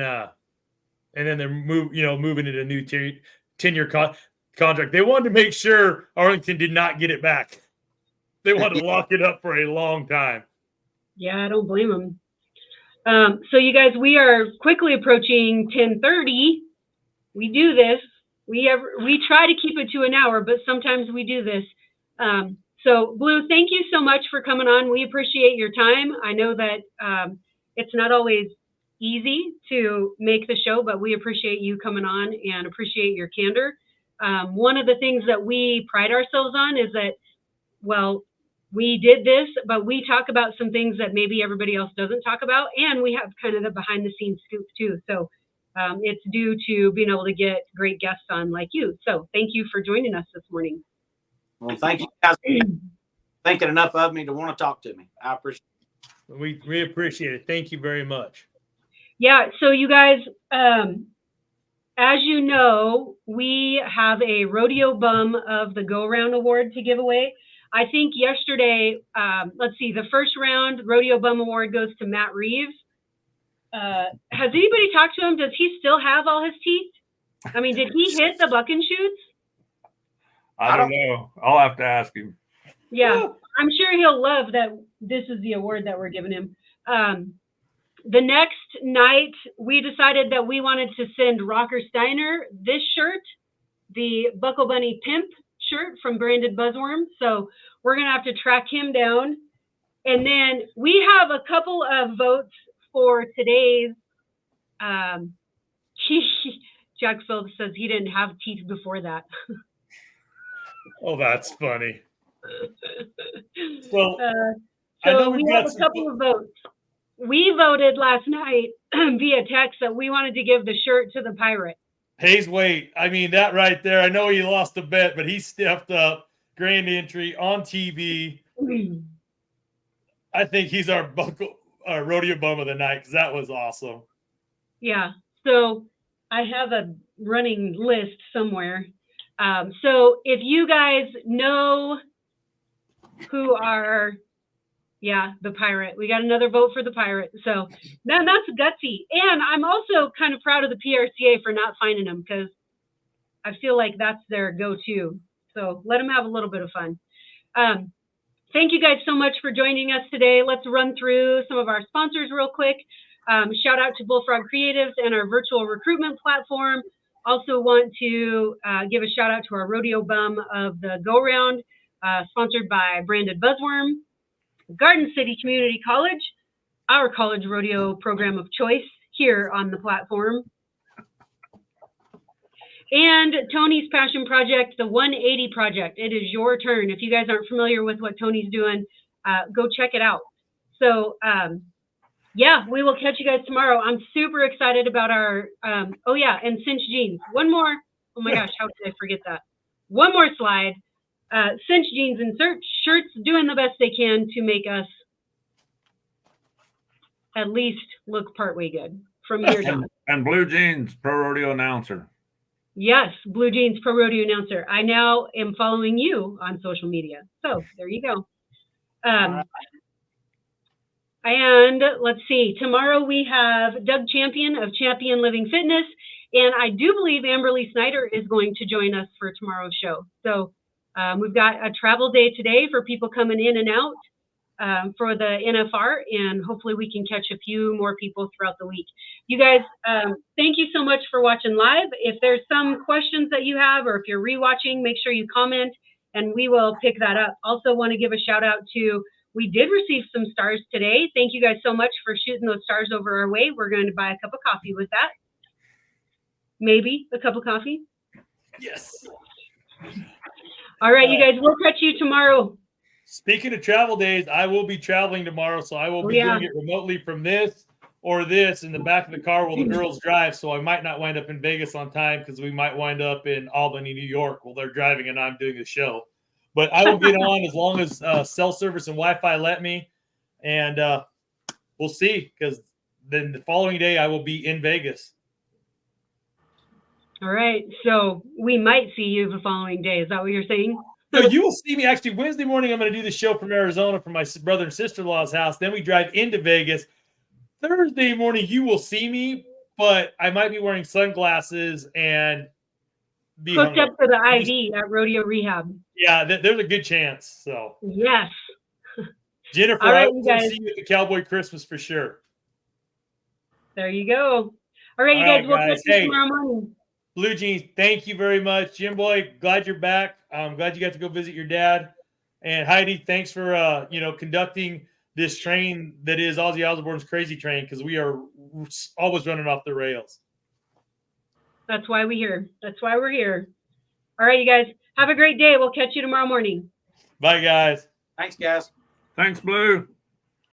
they're moving it a new 10-year contract. They wanted to make sure Arlington did not get it back. They wanted to lock it up for a long time. Yeah, I don't blame them. So you guys, we are quickly approaching 10:30. We do this. We try to keep it to an hour, but sometimes we do this. So, Blue, thank you so much for coming on. We appreciate your time. I know that it's not always easy to make the show, but we appreciate you coming on and appreciate your candor. One of the things that we pride ourselves on is that, well, we did this, but we talk about some things that maybe everybody else doesn't talk about, and we have kind of the behind-the-scenes scoop, too. So it's due to being able to get great guests on like you. So thank you for joining us this morning. Well, thank you guys for thinking enough of me to want to talk to me. I appreciate it. We appreciate it. Thank you very much. Yeah, so you guys, as you know, we have a Rodeo Bum of the Go Around Award to give away. I think yesterday, let's see, the first round Rodeo Bum Award goes to Matt Reeves. Has anybody talked to him? Does he still have all his teeth? I mean, did he hit the buck and shoots? I don't know. I'll have to ask him. Yeah, I'm sure he'll love that this is the award that we're giving him. The next night, we decided that we wanted to send Rocker Steiner this shirt, the Buckle Bunny Pimp shirt from Branded Buzzworm. So we're going to have to track him down. And then we have a couple of votes for today's. Jack Phillips says he didn't have teeth before that. Oh, that's funny. So we have a couple of votes. We voted last night via text that we wanted to give the shirt to the Pirate. Hayes, wait. I mean, that right there, I know he lost a bet, but he stepped up. Grand entry on TV. I think he's our rodeo bum of the night because that was awesome. Yeah. So I have a running list somewhere. So if you guys know who are, the Pirate, we got another vote for the Pirate. So man, that's gutsy. And I'm also kind of proud of the PRCA for not finding him because I feel like that's their go-to. So let them have a little bit of fun. Thank you guys so much for joining us today. Let's run through some of our sponsors real quick. Shout out to Bullfrog Creatives and our virtual recruitment platform. Also want to give a shout out to our rodeo bum of the Go Round, sponsored by Branded Buzzworm, Garden City Community College, our college rodeo program of choice here on the platform. And Tony's passion project, the 180 Project. It is your turn. If you guys aren't familiar with what Tony's doing, go check it out. So, yeah, we will catch you guys tomorrow. I'm super excited about our, oh yeah, and Cinch Jeans. One more, oh my gosh, how could I forget that? One more slide. Cinch Jeans and shirts doing the best they can to make us at least look partway good from here down. And Blue Jeans, pro rodeo announcer. Yes, Blue Jeans, pro rodeo announcer. I now am following you on social media. So there you go. And let's see, tomorrow we have Doug Champion of Champion Living Fitness. And I do believe Amberly Snyder is going to join us for tomorrow's show. So we've got a travel day today for people coming in and out for the NFR. And hopefully we can catch a few more people throughout the week. You guys, thank you so much for watching live. If there's some questions that you have, or if you're rewatching, make sure you comment and we will pick that up. Also want to give a shout out to, we did receive some stars today. Thank you guys so much for shooting those stars over our way. We're going to buy a cup of coffee with that. Maybe a cup of coffee. Yes. All right, you guys, we'll catch you tomorrow. Speaking of travel days, I will be traveling tomorrow, so I will be doing it remotely from this or this in the back of the car while the girls drive. So I might not wind up in Vegas on time because we might wind up in Albany, New York while they're driving and I'm doing the show. But I will get on as long as cell service and Wi-Fi let me, and we'll see, because then the following day I will be in Vegas. All right, so we might see you the following day. Is that what you're saying? No, you will see me actually Wednesday morning. I'm going to do the show from Arizona from my brother and sister-in-law's house. Then we drive into Vegas. Thursday morning, you will see me, but I might be wearing sunglasses and be hooked up to the IV at Rodeo Rehab. Yeah, there's a good chance. So yes, Jennifer, all right, I will see you at the Cowboy Christmas for sure. There you go. All right, you guys, we'll catch you tomorrow morning. Blue Jeans, thank you very much. Jim Boy, glad you're back. I'm glad you got to go visit your dad. And Heidi, thanks for conducting this train that is Ozzy Osbourne's Crazy Train, because we are always running off the rails. That's why we're here. That's why we're here. All right, you guys, have a great day. We'll catch you tomorrow morning. Bye, guys. Thanks, guys. Thanks, Blue.